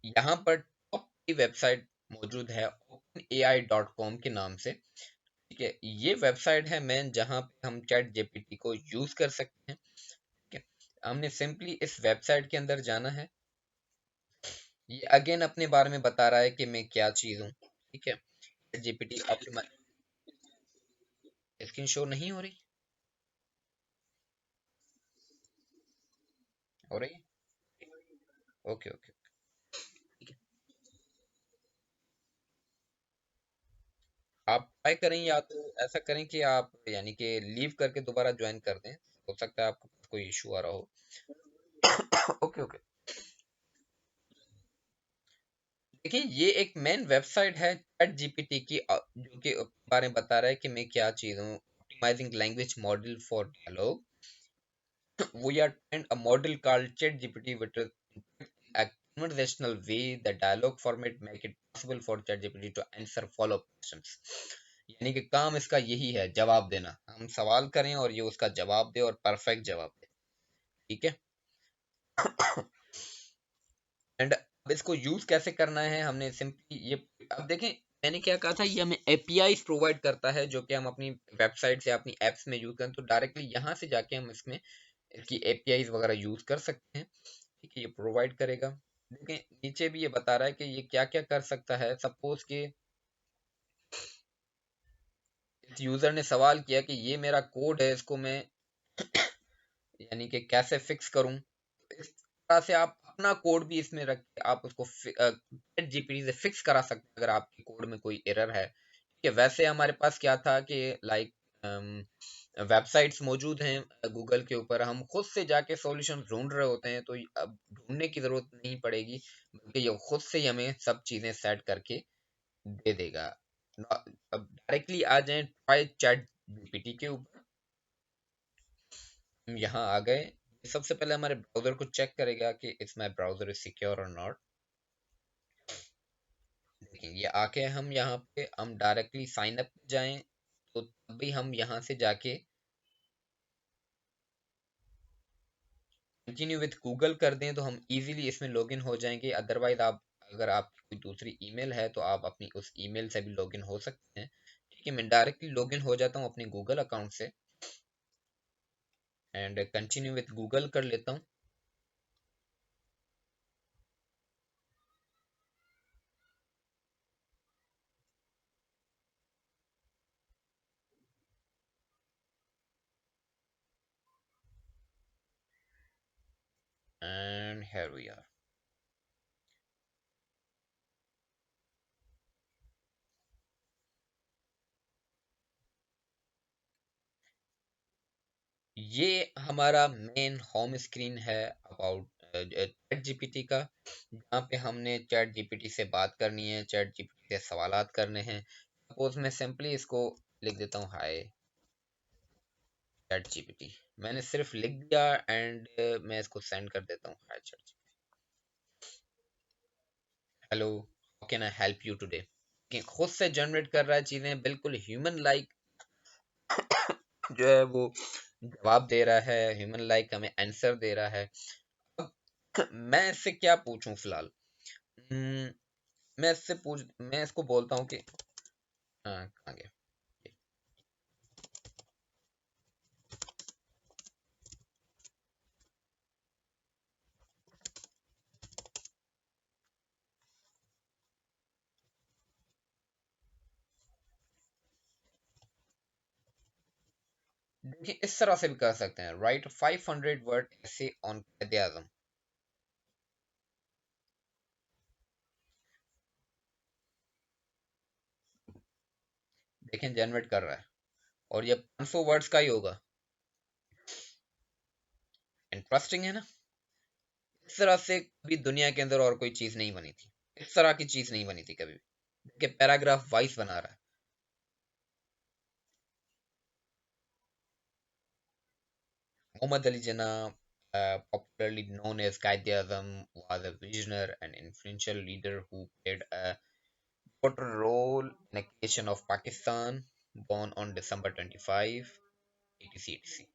S1: यहाँ पर टॉप की वेबसाइट मौजूद है openai.com के नाम से। ठीक है, ये वेबसाइट है मेन जहाँ पे हम चैट जीपीटी को यूज कर सकते हैं। ठीक है, हमने सिंपली इस वेबसाइट के अंदर जाना है। ये अगेन अपने बारे में बता रहा है कि मैं क्या चीज हूँ। ठीक है, chat GPT optimise screen show नहीं हो रही, हो रही है? ओके ओके, ठीक है, आप ट्राई करें, या तो ऐसा करें कि आप यानी कि लीव करके दोबारा ज्वाइन कर दें, हो सकता है आपको कोई इशू आ रहा हो। ओके ओके, देखिए ये एक मेन वेबसाइट है चैट जीपीटी की, जो कि बारे में बता रहा है कि मैं क्या चीज हूँ। Optimising language model for dialogue, we are trained a model called ChatGPT with a conversational way. The dialogue format make it possible for ChatGPT to answer follow-up questions. यानी कि काम इसका यही है, जवाब देना। हम सवाल करें और ये उसका जवाब दे, और परफेक्ट जवाब दे। ठीक है, एंड अब इसको यूज कैसे करना है, हमने सिंपली ये, अब देखें मैंने क्या कहा था, ये हमें एपीआई प्रोवाइड करता है जो कि हम अपनी वेबसाइट से अपनी एप्स में यूज करें, तो डायरेक्टली यहाँ से जाके हम इसमें इसकी एपीआई वगैरह यूज कर सकते हैं। ठीक है, ये प्रोवाइड करेगा। देखें नीचे भी ये बता रहा है कि ये क्या क्या कर सकता है। सपोज कि इस यूजर ने सवाल किया कि ये मेरा कोड है, इसको मैं यानी कि कैसे फिक्स करूं। इस तरह से आप अपना कोड भी इसमें रख के आप उसको चैट जीपीटी से फिक्स करा सकते हैं अगर आपके कोड में कोई एरर है। ठीक है, वैसे हमारे पास क्या था कि लाइक वेबसाइट्स मौजूद हैं गूगल के ऊपर, हम खुद से जाके सॉल्यूशन ढूंढ रहे होते हैं, तो अब ढूंढने की जरूरत नहीं पड़ेगी, बल्कि ये खुद से ही हमें सब चीजें सेट करके दे देगा। अब डायरेक्टली आ जाएं ट्राई चैट जीपीटी के ऊपर। हम यहाँ आ गए। सबसे पहले हमारे ब्राउजर को चेक करेगा कि इस माई ब्राउजर इज सिक्योर और नॉट। देखिए ये आके हम यहाँ पे हम डायरेक्टली साइन अप जाएं, तो तभी हम यहाँ से जाके कंटिन्यू विथ गूगल कर दें तो हम इजीली इसमें लॉगिन हो जाएंगे। अदरवाइज आप, अगर आपकी कोई दूसरी ईमेल है तो आप अपनी उस ईमेल से भी लॉगिन हो सकते हैं। ठीक है, मैं डायरेक्टली लॉगिन हो जाता हूँ अपने गूगल अकाउंट से एंड कंटिन्यू विथ गूगल कर लेता हूँ। And here we are. ये हमारा मेन होम स्क्रीन है अबाउट चैट जीपीटी का, जहाँ पे हमने चैट जीपीटी से बात करनी है, चैट जीपीटी से सवालात करने हैं। सपोज मैं सिंपली इसको लिख देता हूँ, हाय चैट जीपीटी। मैंने सिर्फ लिख दिया एंड मैं इसको सेंड कर देता हूँ, hi chat GPT, hello how can I help you today. कि खुद से जनरेट कर रहा है चीजें, बिल्कुल ह्यूमन लाइक जो है वो जवाब दे रहा है, ह्यूमन लाइक हमें आंसर दे रहा है। अब मैं इससे क्या पूछूं फिलहाल। हम्म, मैं इसको बोलता हूँ कि हाँ कहाँ गया। देखिए इस तरह से भी कर सकते हैं, राइट 500 वर्ड ऐसे ऑन कायदे आजम। देखें जनरेट कर रहा है और ये 500 वर्ड्स का ही होगा। इंटरेस्टिंग है ना। इस तरह से कभी दुनिया के अंदर और कोई चीज नहीं बनी थी, इस तरह की चीज नहीं बनी थी कभी भी। देखिए पैराग्राफ वाइज बना रहा है। Muhammad Ali Jinnah, popularly known as Quaid-e-Azam, was a visionary and influential leader who played a pivotal role in the creation of Pakistan, born on December 25, 1880.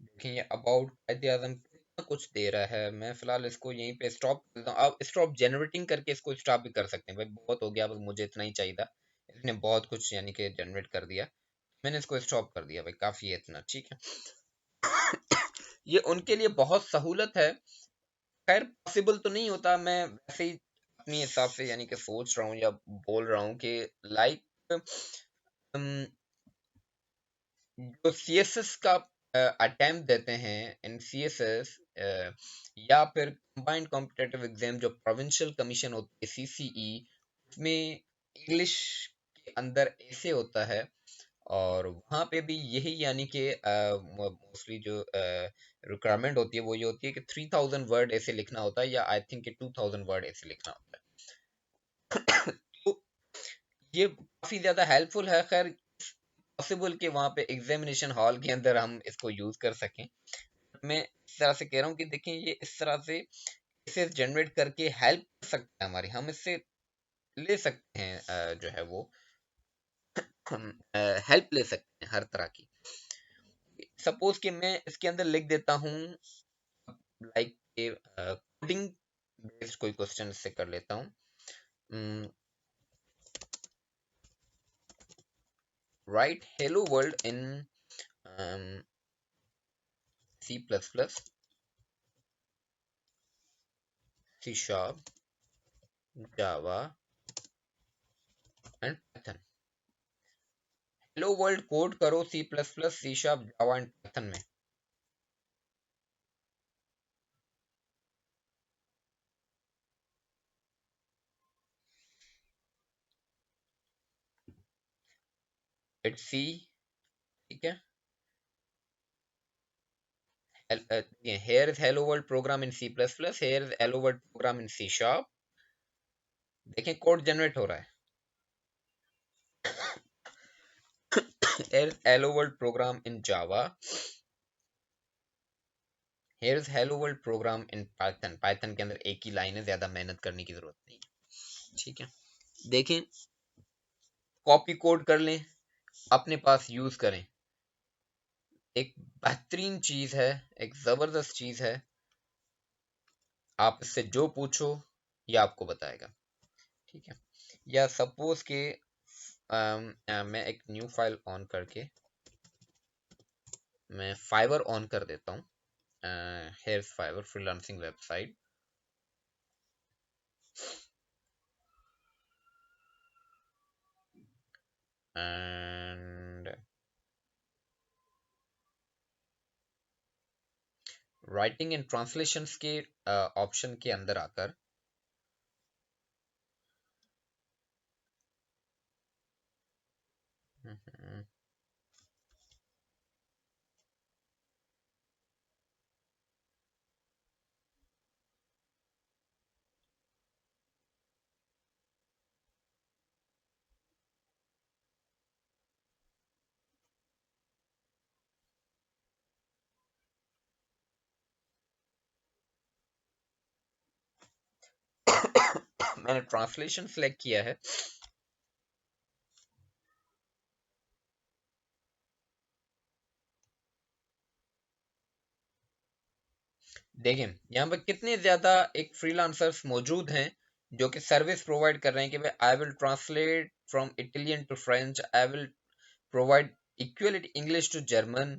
S1: देखिए ये अबाउट कायदे आजम कितना कुछ दे रहा है। मैं फिलहाल इसको यहीं पे स्टॉप कर देता हूँ। आप स्टॉप जनरेटिंग करके इसको स्टॉप भी कर सकते हैं, भाई बहुत हो गया, बस मुझे इतना ही चाहिए था। इसने बहुत कुछ यानी कि जनरेट कर दिया, मैंने इसको स्टॉप कर दिया, भाई काफी है इतना, ठीक है। ये उनके लिए बहुत सहूलत है। खैर पॉसिबल तो नहीं होता, मैं वैसे ही अपनी हिसाब से यानी कि सोच रहा हूँ या बोल रहा हूँ कि लाइक जो सीएसएस का अटेम्प्ट देते हैं इन सीएसएस, या फिर कंबाइंड कॉम्पिटिटिव एग्जाम जो प्रोविंशियल कमीशन होती है सीसीई, उसमें इंग्लिश के अंदर ऐसे होता है। और वहाँ पे भी यही यानी कि मोस्टली जो रिक्वायरमेंट होती है वो ये होती है कि 3000 वर्ड ऐसे लिखना होता है, या आई थिंक कि 2000 वर्ड ऐसे लिखना होता है। तो ये काफी ज्यादा हेल्पफुल है। खैर पॉसिबल कि वहाँ पे एग्जामिनेशन हॉल के अंदर हम इसको यूज कर सकें। मैं इस तरह से कह रहा हूँ कि देखिए ये इस तरह से इसे जनरेट करके हेल्प कर सकता है हमारी, हम इससे ले सकते हैं जो है वो हम हेल्प ले सकते हैं हर तरह की। सपोज कि मैं इसके अंदर लिख देता हूँ लाइक कोडिंग बेस्ड कोई क्वेश्चन इससे कर लेता हूँ। Write hello world in C plus plus, C sharp, Java and Python. Hello world code करो C plus plus, C sharp, Java and Python में। इट्स सी, ठीक है। Here is hello world program in C++, here is hello world program in C sharp। देखें code generate हो रहा है। Here is hello world program in Java, here is hello world program in Python। Python के अंदर एक ही line है, ज्यादा मेहनत करने की जरूरत नहीं, ठीक है। देखें, कॉपी कोड कर लें, अपने पास यूज करें। एक बेहतरीन चीज है, एक जबरदस्त चीज है। आप इससे जो पूछो ये आपको बताएगा, ठीक है। या सपोज के मैं एक न्यू फाइल ऑन करके मैं फाइवर ऑन कर देता हूँ। Here's Fiverr freelancing website. And writing and translations के ऑप्शन के अंदर आकर मैंने ट्रांसलेशन सेलेक्ट किया है। देखें यहाँ पे कितने ज्यादा एक फ्रीलांसर्स मौजूद हैं जो कि सर्विस प्रोवाइड कर रहे हैं कि भाई I will translate from Italian to French, I will provide equivalent English to German,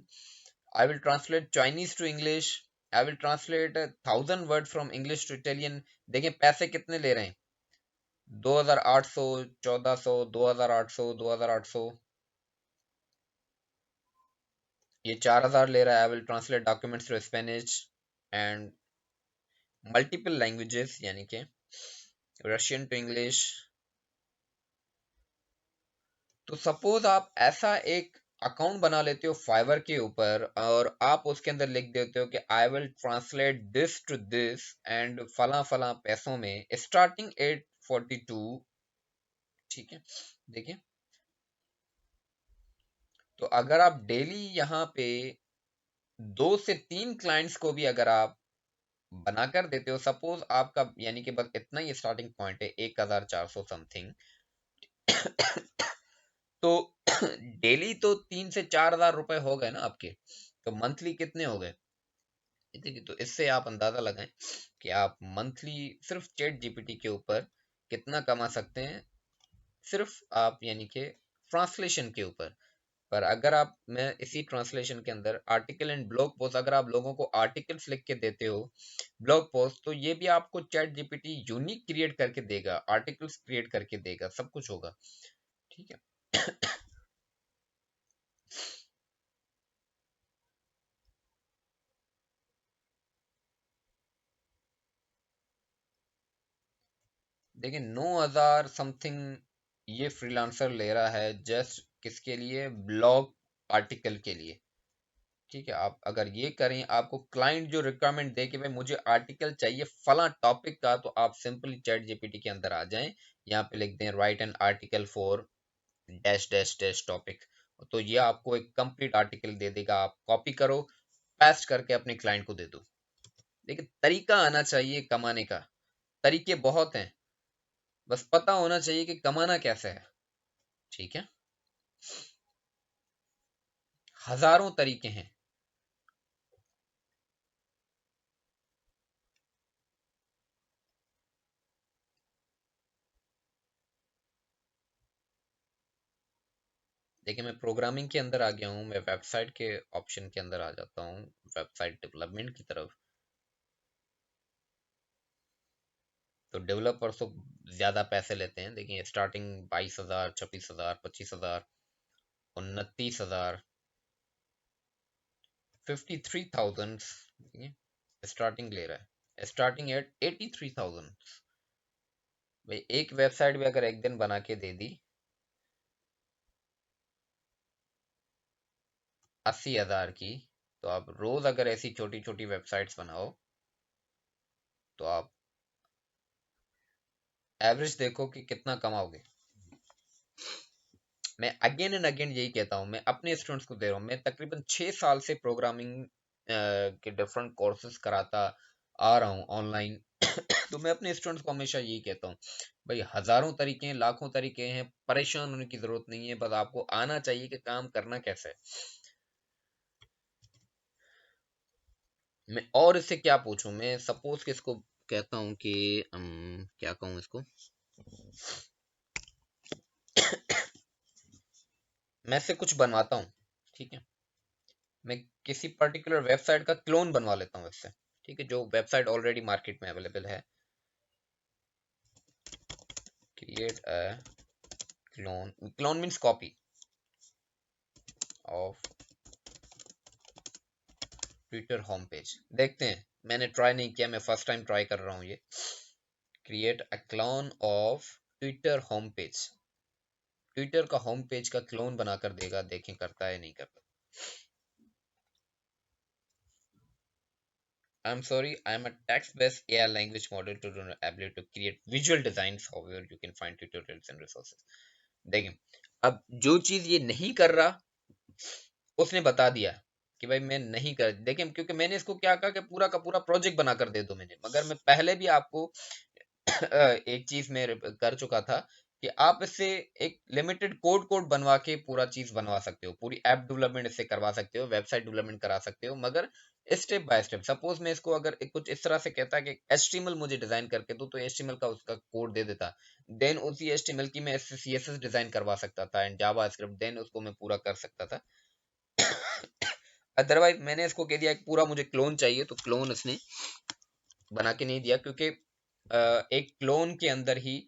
S1: I will translate Chinese to English, I will translate 1,000 words from English to Italian। देखें पैसे कितने ले रहे हैं, 2,800, 1,400, 2,800, 2,800, ये 4,000 ले रहा है। I will translate documents to Spanish and multiple languages, यानी कि रशियन टू इंग्लिश। तो सपोज आप ऐसा एक अकाउंट बना लेते हो फाइवर के ऊपर और आप उसके अंदर लिख देते हो कि I will translate this to this and फला फला पैसों में स्टार्टिंग 842, ठीक है। देखिए, तो अगर आप डेली यहाँ पे 2 से 3 क्लाइंट्स को भी अगर आप बना कर देते हो, सपोज आपका यानी कि बस इतना ही स्टार्टिंग पॉइंट है 1,400 समथिंग, तो डेली तो 3 से 4 हजार रुपए हो गए ना आपके, तो मंथली कितने हो गए। ठीक है, तो इससे आप अंदाजा लगाएं कि आप मंथली सिर्फ चैट जीपीटी के ऊपर कितना कमा सकते हैं, सिर्फ आप यानी कि ट्रांसलेशन के ऊपर। पर अगर आप मैं इसी ट्रांसलेशन के अंदर आर्टिकल एंड ब्लॉग पोस्ट, अगर आप लोगों को आर्टिकल्स लिख के देते हो ब्लॉग पोस्ट, तो ये भी आपको चैट जीपीटी यूनिक क्रिएट करके देगा, आर्टिकल्स क्रिएट करके देगा, सब कुछ होगा, ठीक है। देखिए 9,000 समथिंग ये फ्रीलांसर ले रहा है जस्ट किसके लिए, ब्लॉग आर्टिकल के लिए, ठीक है। आप अगर ये करें, आपको क्लाइंट जो रिक्वायरमेंट दे कि भाई मुझे आर्टिकल चाहिए फला टॉपिक का, तो आप सिंपली चैट जीपीटी के अंदर आ जाएं, यहाँ पे लिख दें right an article for dash dash dash topic, तो ये आपको एक कंप्लीट आर्टिकल दे देगा। आप कॉपी करो, पेस्ट करके अपने क्लाइंट को दे दो। देखिए तरीका आना चाहिए कमाने का, तरीके बहुत हैं, बस पता होना चाहिए कि कमाना कैसे है, ठीक है। हजारों तरीके हैं। देखिए मैं प्रोग्रामिंग के अंदर आ गया हूँ, मैं वेबसाइट के ऑप्शन के अंदर आ जाता हूँ, वेबसाइट डेवलपमेंट की तरफ। तो डेवलपर्स तो ज्यादा पैसे लेते हैं, देखिए स्टार्टिंग 22,000, 26,000, 25,000, 29,000, 53,000 स्टार्टिंग ले रहा है, स्टार्टिंग एट 83,000। भाई एक वेबसाइट भी अगर एक दिन बना के दे दी 80,000 की, तो आप रोज अगर ऐसी छोटी छोटी वेबसाइट्स बनाओ तो आप एवरेज देखो कि कितना कमाओगे। मैं अगेन एंड अगेन यही कहता हूँ, मैं अपने स्टूडेंट्स को दे रहा हूँ, मैं तकरीबन 6 साल से प्रोग्रामिंग के डिफरेंट कोर्सेज कराता आ रहा हूँ ऑनलाइन। तो मैं अपने स्टूडेंट्स को हमेशा यही कहता हूँ, भाई हजारों तरीके हैं, लाखों तरीके हैं, परेशान होने की जरूरत नहीं है, बस आपको आना चाहिए कि काम करना कैसे है। मैं और इससे क्या पूछूं, मैं सपोज कि इसको कहता हूँ कि क्या कहूँ इसको, मैं इससे कुछ बनवाता हूँ, ठीक है, मैं किसी पर्टिकुलर वेबसाइट का क्लोन बनवा लेता हूँ इससे, ठीक है, जो वेबसाइट ऑलरेडी मार्केट में अवेलेबल है। Create a clone, clone means copy of Twitter home page. देखते हैं, मैंने ट्राई नहीं किया, मैं फर्स्ट टाइम ट्राई कर रहा हूँ ये। Create a clone of Twitter home page, Twitter का होम पेज का क्लोन बनाकर देगा, देखें करता है नहीं करता। I'm sorry, I'm a text-based AI language model to do ability to create visual designs. However, you can find tutorials and resources. देखें, अब जो चीज ये नहीं कर रहा उसने बता दिया कि भाई मैं नहीं कर, देखें क्योंकि मैंने इसको क्या कहा कि पूरा का पूरा प्रोजेक्ट बना कर दे दो मैंने, मगर मैं पहले भी आपको एक चीज में कर चुका था कि आप इससे एक लिमिटेड कोड कोड बनवा के पूरा चीज बनवा सकते हो, पूरी ऐप डेवलपमेंट इससे करवा सकते हो, वेबसाइट डेवलपमेंट करा सकते हो, मगर स्टेप बाय स्टेप। सपोज मैं इसको अगर कुछ इस तरह से कहता कि HTML मुझे डिजाइन करके दो, तो HTML का उसका कोड दे देता, देन उसी HTML की मैं CSS डिजाइन करवा सकता था एंड जावा स्क्रिप्ट, देन उसको मैं पूरा कर सकता था। अदरवाइज मैंने इसको कह दिया कि पूरा मुझे क्लोन चाहिए, तो क्लोन इसने बना के नहीं दिया, क्योंकि एक क्लोन के अंदर ही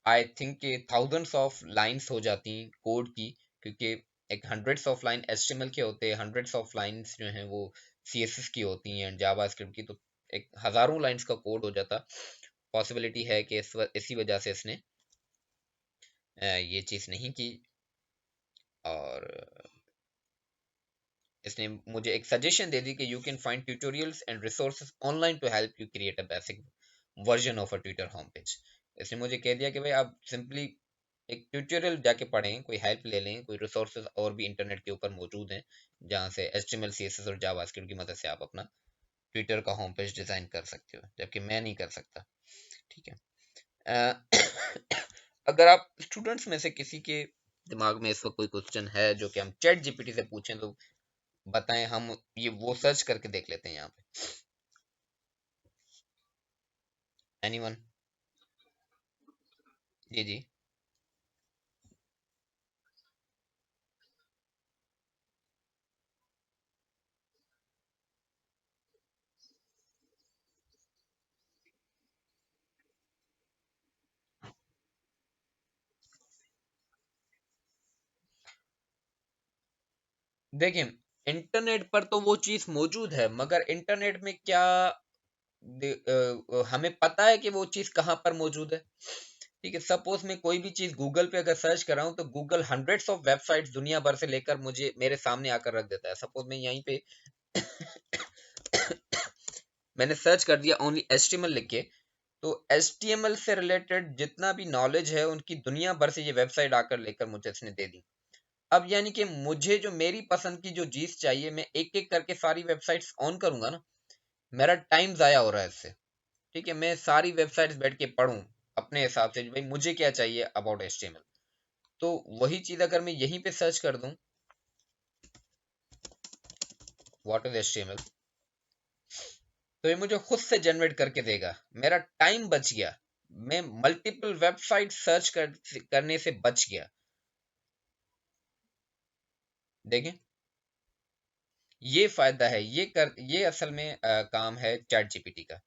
S1: I think thousands of lines हो जाती हैं कोड की, क्योंकि एक हंड्रेड्स ऑफ लाइन HTML के होते हैं, हंड्रेड्स ऑफ लाइंस जो हैं वो CSS की होती हैं, जावा स्क्रिप्ट की, तो एक हजारों लाइंस का कोड हो जाता। पॉसिबिलिटी है कि इसी वजह से इसने ये चीज़ नहीं की, और इसने मुझे एक सजेशन दे दी कि you can find tutorials and resources online to help you create a basic version of a Twitter home page. इसने मुझे कह दिया कि भाई आप सिंपली एक ट्यूटोरियल जाके पढ़ें, कोई हेल्प ले लें, कोई रिसोर्सेज और भी इंटरनेट के ऊपर मौजूद हैं जहाँ से HTML CSS और जावास्क्रिप्ट की मदद से आप अपना ट्विटर का होम पेज डिजाइन कर सकते हो, जबकि मैं नहीं कर सकता। ठीक है। अ, अगर आप स्टूडेंट्स में से किसी के दिमाग में इस वक्त कोई क्वेश्चन है जो कि हम चैट GPT से पूछें तो बताएं, हम ये वो सर्च करके देख लेते हैं यहाँ पे। एनीवन? जी जी। देखिए, इंटरनेट पर तो वो चीज मौजूद है, मगर इंटरनेट में क्या हमें पता है कि वो चीज कहाँ पर मौजूद है। ठीक है, सपोज मैं कोई भी चीज गूगल पे अगर सर्च कर रहा हूँ तो गूगल हंड्रेड्स ऑफ वेबसाइट्स दुनिया भर से लेकर मुझे मेरे सामने आकर रख देता है। सपोज मैं यहीं पे मैंने सर्च कर दिया ओनली HTML लिख के, तो HTML से रिलेटेड जितना भी नॉलेज है उनकी दुनिया भर से ये वेबसाइट आकर लेकर मुझे इसने दे दी। अब यानी कि मुझे जो मेरी पसंद की जो चीज चाहिए, मैं एक एक करके सारी वेबसाइट्स ऑन करूंगा ना, मेरा टाइम जाया हो रहा है इससे। ठीक है, मैं सारी वेबसाइट्स बैठ के पढूं अपने हिसाब से, भाई मुझे क्या चाहिए अबाउट HTML, तो वही चीज अगर मैं यहीं पे सर्च कर दूं, व्हाट इज HTML, तो ये मुझे खुद से जनरेट करके देगा, मेरा टाइम बच गया, मैं मल्टीपल वेबसाइट करने से बच गया। देखें, ये फायदा है, ये असल में काम है चैट GPT का।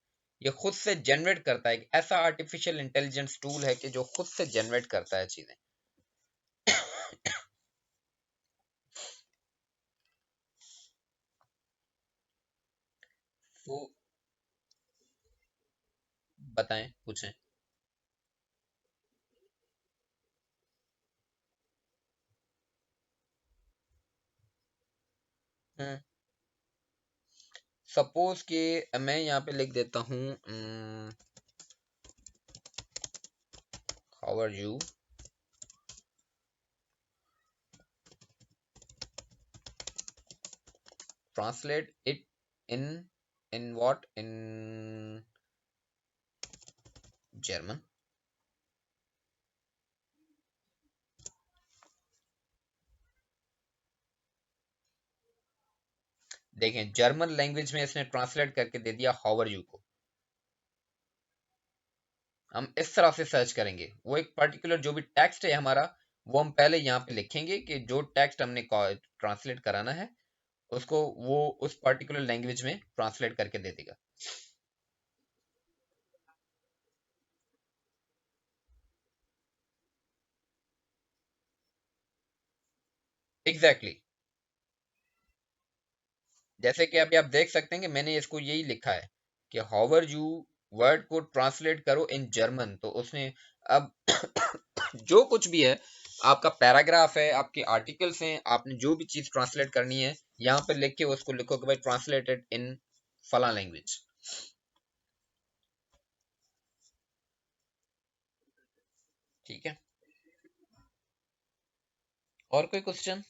S1: ये खुद से जनरेट करता है, एक ऐसा आर्टिफिशियल इंटेलिजेंस टूल है कि जो खुद से जनरेट करता है चीजें। तो बताएं, पूछें। सपोज कि मैं यहाँ पे लिख देता हूँ how are you, translate it in in what, in German. देखें जर्मन लैंग्वेज में इसने ट्रांसलेट करके दे दिया हाउ आर यू को। हम इस तरह से सर्च करेंगे, वो एक पर्टिकुलर जो भी टेक्स्ट है हमारा, वो हम पहले यहाँ पे लिखेंगे कि जो टेक्स्ट हमने ट्रांसलेट कराना है उसको वो उस पर्टिकुलर लैंग्वेज में ट्रांसलेट करके दे देगा। Exactly exactly. जैसे कि अभी आप देख सकते हैं कि मैंने इसको यही लिखा है कि हाउ आर यू वर्ड को ट्रांसलेट करो इन जर्मन, तो उसने अब जो कुछ भी है, आपका पैराग्राफ है, आपके आर्टिकल्स हैं, आपने जो भी चीज ट्रांसलेट करनी है यहाँ पे लिख के उसको लिखो कि भाई ट्रांसलेटेड इन फला लैंग्वेज। ठीक है, और कोई क्वेश्चन?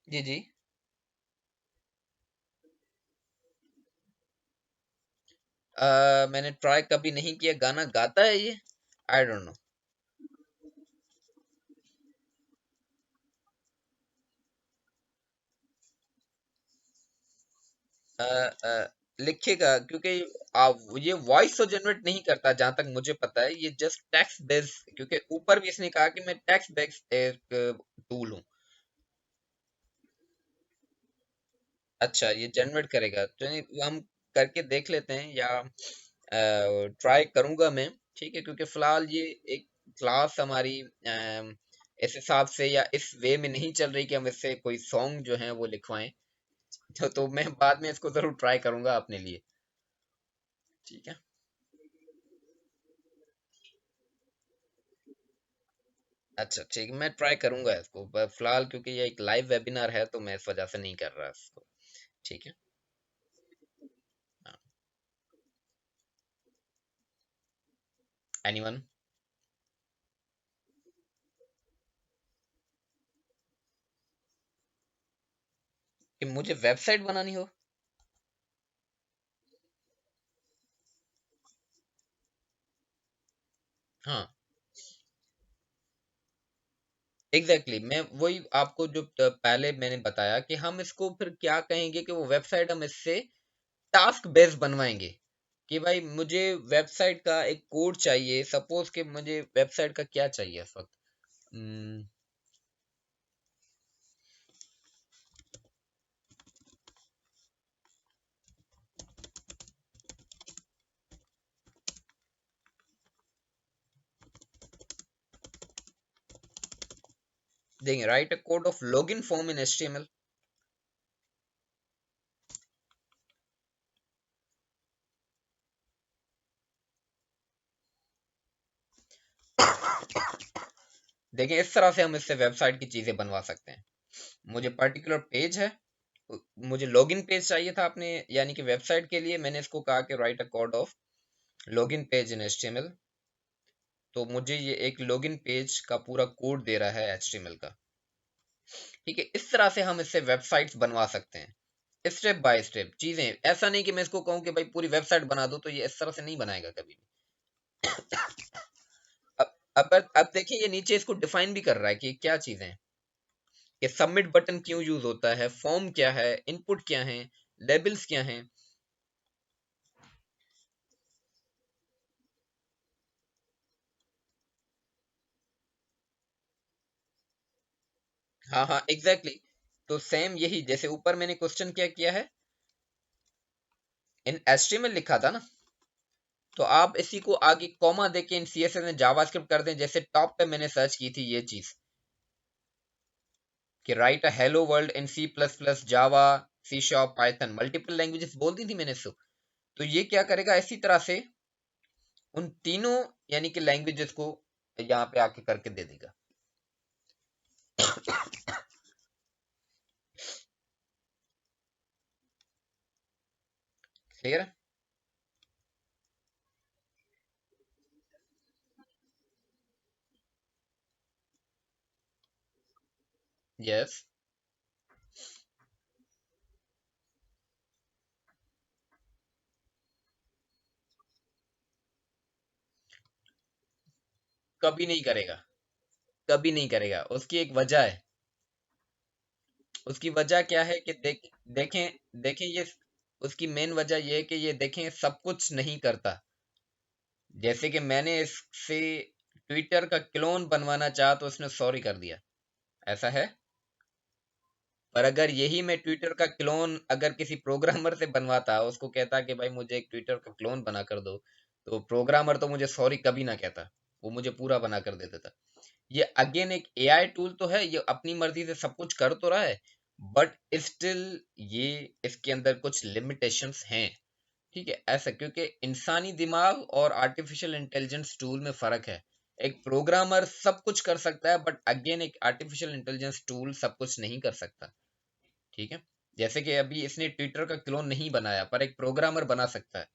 S1: जी जी। मैंने ट्राई कभी नहीं किया, गाना गाता है ये? I don't know. लिखेगा क्योंकि ये वॉइस तो जनरेट नहीं करता जहां तक मुझे पता है, ये जस्ट टेक्स्ट बेस्ड, क्योंकि ऊपर भी इसने कहा कि मैं टेक्स्ट बेस्ड एक टूल हूँ। अच्छा, ये जनरेट करेगा, तो हम करके देख लेते हैं, या ट्राई करूंगा मैं। ठीक है, क्योंकि फिलहाल ये एक क्लास हमारी इस हिसाब से या इस वे में नहीं चल रही कि हम इससे कोई सॉन्ग जो है वो लिखवाएं। तो मैं बाद में इसको जरूर ट्राई करूंगा अपने लिए। ठीक है। अच्छा ठीक, मैं ट्राई करूंगा इसको, फिलहाल क्योंकि ये एक लाइव वेबिनार है तो मैं इस वजह से नहीं कर रहा इसको। ठीक है। हाँ। एनीवन? कि मुझे वेबसाइट बनानी हो? हाँ एग्जैक्टली exactly. मैं वही आपको जो पहले मैंने बताया कि हम इसको फिर क्या कहेंगे कि वो वेबसाइट हम इससे टास्क बेस्ड बनवाएंगे, कि भाई मुझे वेबसाइट का एक कोड चाहिए, सपोज कि मुझे वेबसाइट का क्या चाहिए इस वक्त। हम्म, देंगे right a code of log n form in HTML. देखिए इस तरह से हम इससे वेबसाइट की चीजें बनवा सकते हैं। मुझे पर्टिकुलर पेज है, मुझे लॉगिन पेज चाहिए था अपने यानी कि वेबसाइट के लिए, मैंने इसको कहा कि write a code of log n page in HTML, तो मुझे ये एक लॉगिन पेज का पूरा कोड दे रहा है एचटीएमएल का। ठीक है, इस तरह से हम इससे वेबसाइट्स बनवा सकते हैं स्टेप बाय स्टेप चीजें। ऐसा नहीं कि मैं इसको कहूँ कि भाई पूरी वेबसाइट बना दो, तो ये इस तरह से नहीं बनाएगा कभी भी। अब देखिए ये नीचे इसको डिफाइन भी कर रहा है कि क्या चीजें हैं, कि सबमिट बटन क्यों यूज होता है, फॉर्म क्या है, इनपुट क्या है, लेबल्स क्या हैं। हाँ हाँ एग्जैक्टली exactly. तो सेम यही जैसे ऊपर मैंने क्वेश्चन क्या किया है, इन एचटीएमएल लिखा था ना, तो आप इसी को आगे कॉमा देके इन सीएसएस में जावास्क्रिप्ट कर दें, जैसे टॉप पे मैंने सर्च की थी ये चीज कि write a hello world in C plus plus Java C sharp Python, multiple languages बोल दी थी मैंने इसको। तो ये क्या करेगा इसी तरह से उन तीनों यानी कि लैंग्वेजेस को यहाँ पे आके करके दे देगा। क्लियर है? यस। कभी नहीं करेगा, कभी नहीं करेगा, उसकी एक वजह है। उसकी वजह क्या है कि देखें देखें ये, उसकी मेन वजह ये है कि ये देखें सब कुछ नहीं करता। जैसे कि मैंने इससे ट्विटर का क्लोन बनवाना चाहा तो उसने सॉरी कर दिया, ऐसा है। पर अगर यही मैं ट्विटर का क्लोन अगर किसी प्रोग्रामर से बनवाता, उसको कहता कि भाई मुझे एक ट्विटर का क्लोन बना कर दो, तो प्रोग्रामर तो मुझे सॉरी कभी ना कहता, वो मुझे पूरा बना कर दे देता। ये अगेन एक एआई टूल तो है, ये अपनी मर्जी से सब कुछ कर तो रहा है, बट स्टिल ये इसके अंदर कुछ लिमिटेशंस हैं। ठीक है, ऐसा क्योंकि इंसानी दिमाग और आर्टिफिशियल इंटेलिजेंस टूल में फर्क है। एक प्रोग्रामर सब कुछ कर सकता है, बट अगेन एक आर्टिफिशियल इंटेलिजेंस टूल सब कुछ नहीं कर सकता। ठीक है, जैसे कि अभी इसने ट्विटर का क्लोन नहीं बनाया, पर एक प्रोग्रामर बना सकता है।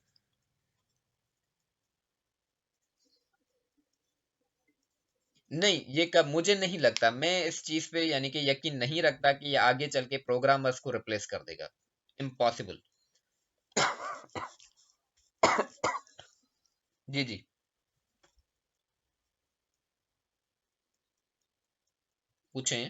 S1: नहीं, ये कब, मुझे नहीं लगता, मैं इस चीज पे यानी कि यकीन नहीं रखता कि ये आगे चल के प्रोग्रामर्स को रिप्लेस कर देगा। इम्पॉसिबल। जी जी। पूछें।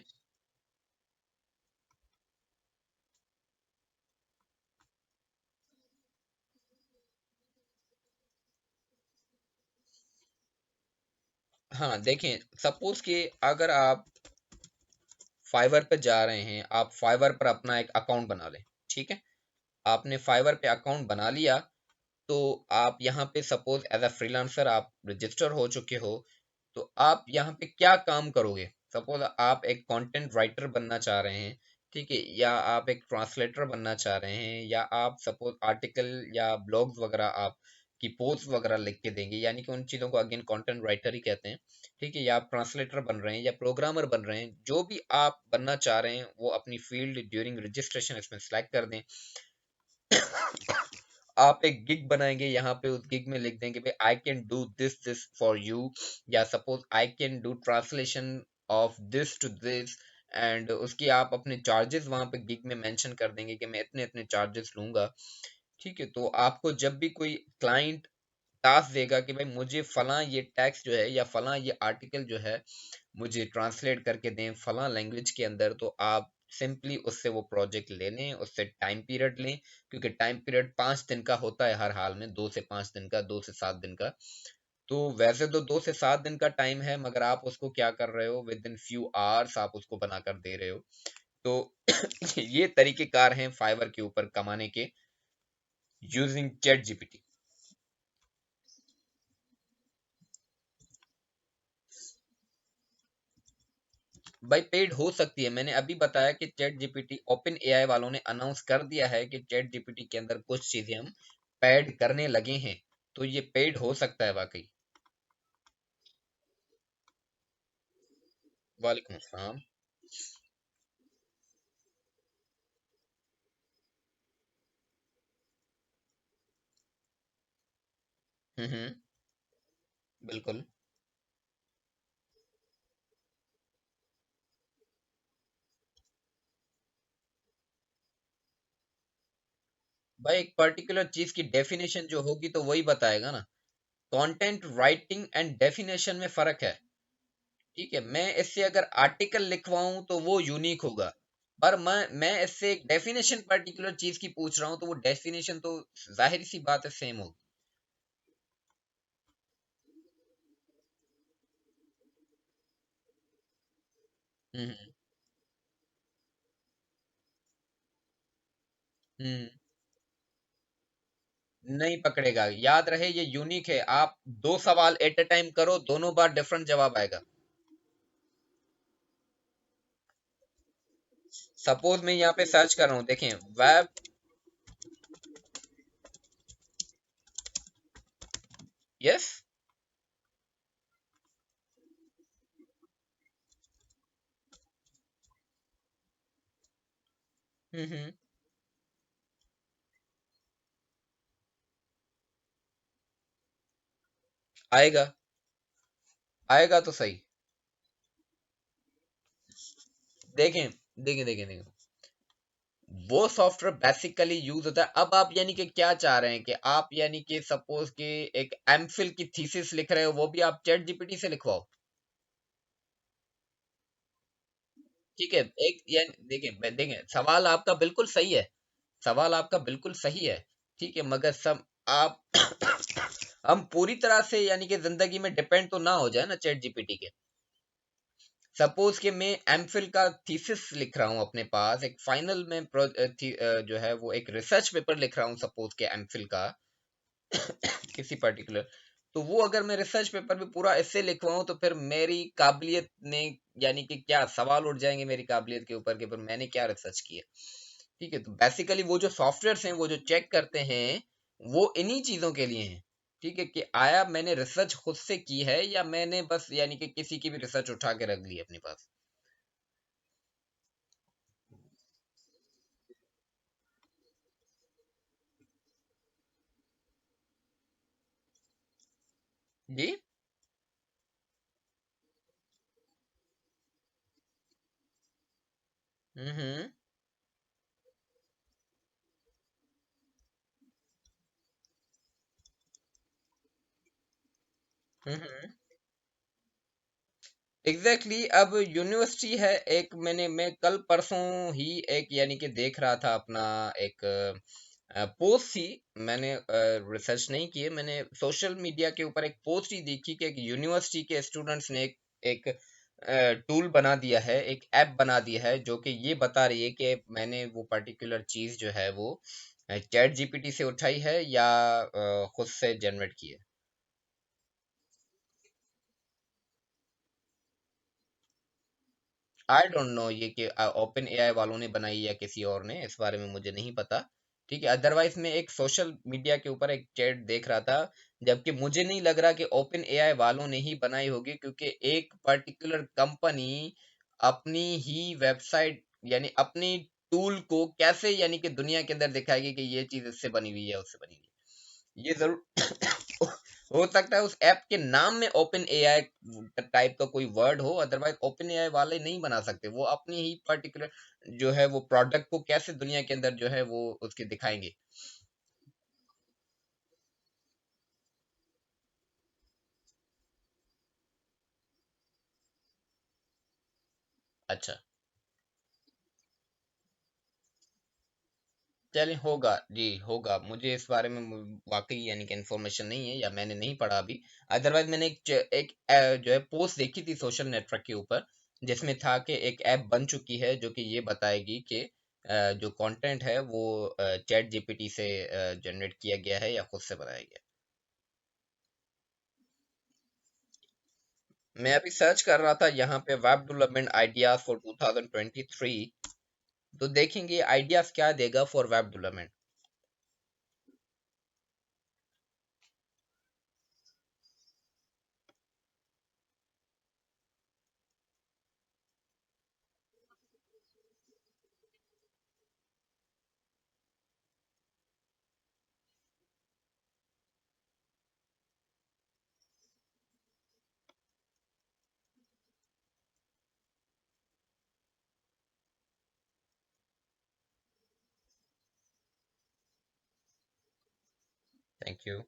S1: हाँ देखें, सपोज कि अगर आप फाइवर पे जा रहे हैं, आप फाइवर पर अपना एक अकाउंट बना लें। ठीक है, आपने फाइवर पे अकाउंट बना लिया, तो आप यहाँ पे सपोज एज अ फ्रीलांसर आप रजिस्टर हो चुके हो, तो आप यहाँ पे क्या काम करोगे? सपोज आप एक कंटेंट राइटर बनना चाह रहे हैं, ठीक है, या आप एक ट्रांसलेटर बनना चाह रहे हैं, या आप सपोज आर्टिकल या ब्लॉग्स वगैरह आप की पोस्ट वगैरह लिख के देंगे, यानी कि उन चीज़ों को अगेन कंटेंट राइटर ही कहते हैं। ठीक है, या आप ट्रांसलेटर बन रहे हैं या प्रोग्रामर बन रहे हैं, जो भी आप बनना चाह रहे हैं वो अपनी फील्ड ड्यूरिंग रजिस्ट्रेशन इसमें सेलेक्ट कर दें। आप एक गिग बनाएंगे, यहाँ पे उस गिग में लिख देंगे भाई I can do this this for you, या suppose I can do translation of this to this, and उसकी आप अपने चार्जेस वहां पे गिग में मेंशन कर देंगे कि मैं इतने इतने चार्जेस लूंगा। ठीक है, तो आपको जब भी कोई क्लाइंट टास्क देगा कि भाई मुझे फलां ये टेक्स्ट जो है या फलां ये आर्टिकल जो है मुझे ट्रांसलेट करके दें फलां लैंग्वेज के अंदर, तो आप सिंपली उससे वो प्रोजेक्ट ले लें, उससे टाइम पीरियड लें, क्योंकि टाइम पीरियड 5 दिन का होता है हर हाल में, 2 से 5 दिन का, 2 से 7 दिन का। तो वैसे तो 2 से 7 दिन का टाइम है, मगर आप उसको क्या कर रहे हो, विद इन फ्यू आवर्स आप उसको बनाकर दे रहे हो। तो ये तरीकेकार हैं फाइवर के ऊपर कमाने के, यूजिंग चैट जीपीटी। भाई पेड हो सकती है, मैंने अभी बताया कि चैट जीपीटी, ओपन एआई वालों ने अनाउंस कर दिया है कि चैट जीपीटी के अंदर कुछ चीजें हम पेड करने लगे हैं, तो ये पेड हो सकता है वाकई। वालेकुम अस्सलाम। हम्म। बिल्कुल। भाई एक पर्टिकुलर चीज की डेफिनेशन जो होगी तो वही बताएगा ना। कंटेंट राइटिंग एंड डेफिनेशन में फर्क है। ठीक है, मैं इससे अगर आर्टिकल लिखवाऊं तो वो यूनिक होगा, पर मैं इससे एक डेफिनेशन पर्टिकुलर चीज की पूछ रहा हूं, तो वो डेफिनेशन तो जाहिर सी बात है सेम होगी। हम्म। हम्म। नहीं पकड़ेगा, याद रहे ये यूनिक है, आप 2 सवाल एट ए टाइम करो, दोनों बार डिफरेंट जवाब आएगा। सपोज मैं यहाँ पे सर्च कर रहा हूँ, देखें, वेब। यस। हम्म। आएगा, आएगा तो सही। देखें, देखें, वो सॉफ्टवेयर बेसिकली यूज होता है। अब आप यानी कि क्या चाह रहे हैं कि आप यानी कि सपोज कि एक एमफिल की थीसिस लिख रहे हो, वो भी आप चैट जीपीटी से लिखवाओ। ठीक है, एक यानी देखें, सवाल आपका बिल्कुल सही है, सवाल आपका बिल्कुल सही है। ठीक है, मगर सब आप हम पूरी तरह से यानी कि जिंदगी में डिपेंड तो ना हो जाए ना चैट जीपीटी के। सपोज कि मैं एमफिल का थीसिस लिख रहा हूँ अपने पास, एक फाइनल में जो है वो एक रिसर्च पेपर लिख रहा हूँ सपोज के एमफिल का किसी पर्टिकुलर। तो वो अगर मैं रिसर्च पेपर में पूरा ऐसे लिखवाऊं तो फिर मेरी काबिलियत ने यानी कि क्या सवाल उठ जाएंगे मेरी काबिलियत के ऊपर कि फिर मैंने क्या रिसर्च किया। ठीक है, तो बेसिकली वो जो सॉफ्टवेयर्स हैं वो जो चेक करते हैं वो इन्हीं चीजों के लिए हैं। ठीक है, कि आया मैंने रिसर्च खुद से की है या मैंने बस यानी कि किसी की भी रिसर्च उठा के रख ली अपने पास। जी। हम्म, हम्म। एग्जैक्टली exactly, अब यूनिवर्सिटी है एक, मैं कल परसों ही एक यानी कि देख रहा था अपना एक पोस्ट थी। मैंने रिसर्च नहीं की है, मैंने सोशल मीडिया के ऊपर एक पोस्ट ही देखी कि एक यूनिवर्सिटी के स्टूडेंट्स ने एक टूल बना दिया है, एक ऐप बना दिया है जो कि ये बता रही है कि मैंने वो पर्टिकुलर चीज जो है वो चैट जीपीटी से उठाई है या खुद से जनरेट की है। आई डोंट नो ये कि ओपन एआई वालों ने बनाई या किसी और ने, इस बारे में मुझे नहीं पता। ठीक है, अदरवाइज मैं एक सोशल मीडिया के ऊपर एक चैट देख रहा था, जबकि मुझे नहीं लग रहा कि ओपन एआई वालों ने ही बनाई होगी, क्योंकि एक पर्टिकुलर कंपनी अपनी ही वेबसाइट यानी अपनी टूल को कैसे यानी कि दुनिया के अंदर दिखाएगी कि ये चीज इससे बनी हुई है उससे बनी हुई है। ये जरूर हो सकता है उस ऐप के नाम में ओपन एआई टाइप का कोई वर्ड हो, अदरवाइज ओपन एआई वाले नहीं बना सकते, वो अपनी ही पर्टिकुलर जो है वो प्रोडक्ट को कैसे दुनिया के अंदर जो है वो उसके दिखाएंगे। अच्छा, चलिए होगा जी, होगा। मुझे इस बारे में वाकई यानी कि इन्फॉर्मेशन नहीं है या मैंने नहीं पढ़ा अभी। अदरवाइज मैंने जो है पोस्ट देखी थी सोशल नेटवर्क के ऊपर, जिसमें था कि एक ऐप बन चुकी है जो कि ये बताएगी कि जो कंटेंट है वो चैट जीपीटी से जनरेट किया गया है या खुद से बनाया गया। मैं अभी सर्च कर रहा था यहाँ पे वेब डेवलपमेंट आइडियाज फॉर 2023, तो देखेंगे आइडियाज क्या देगा for web development. Thank you.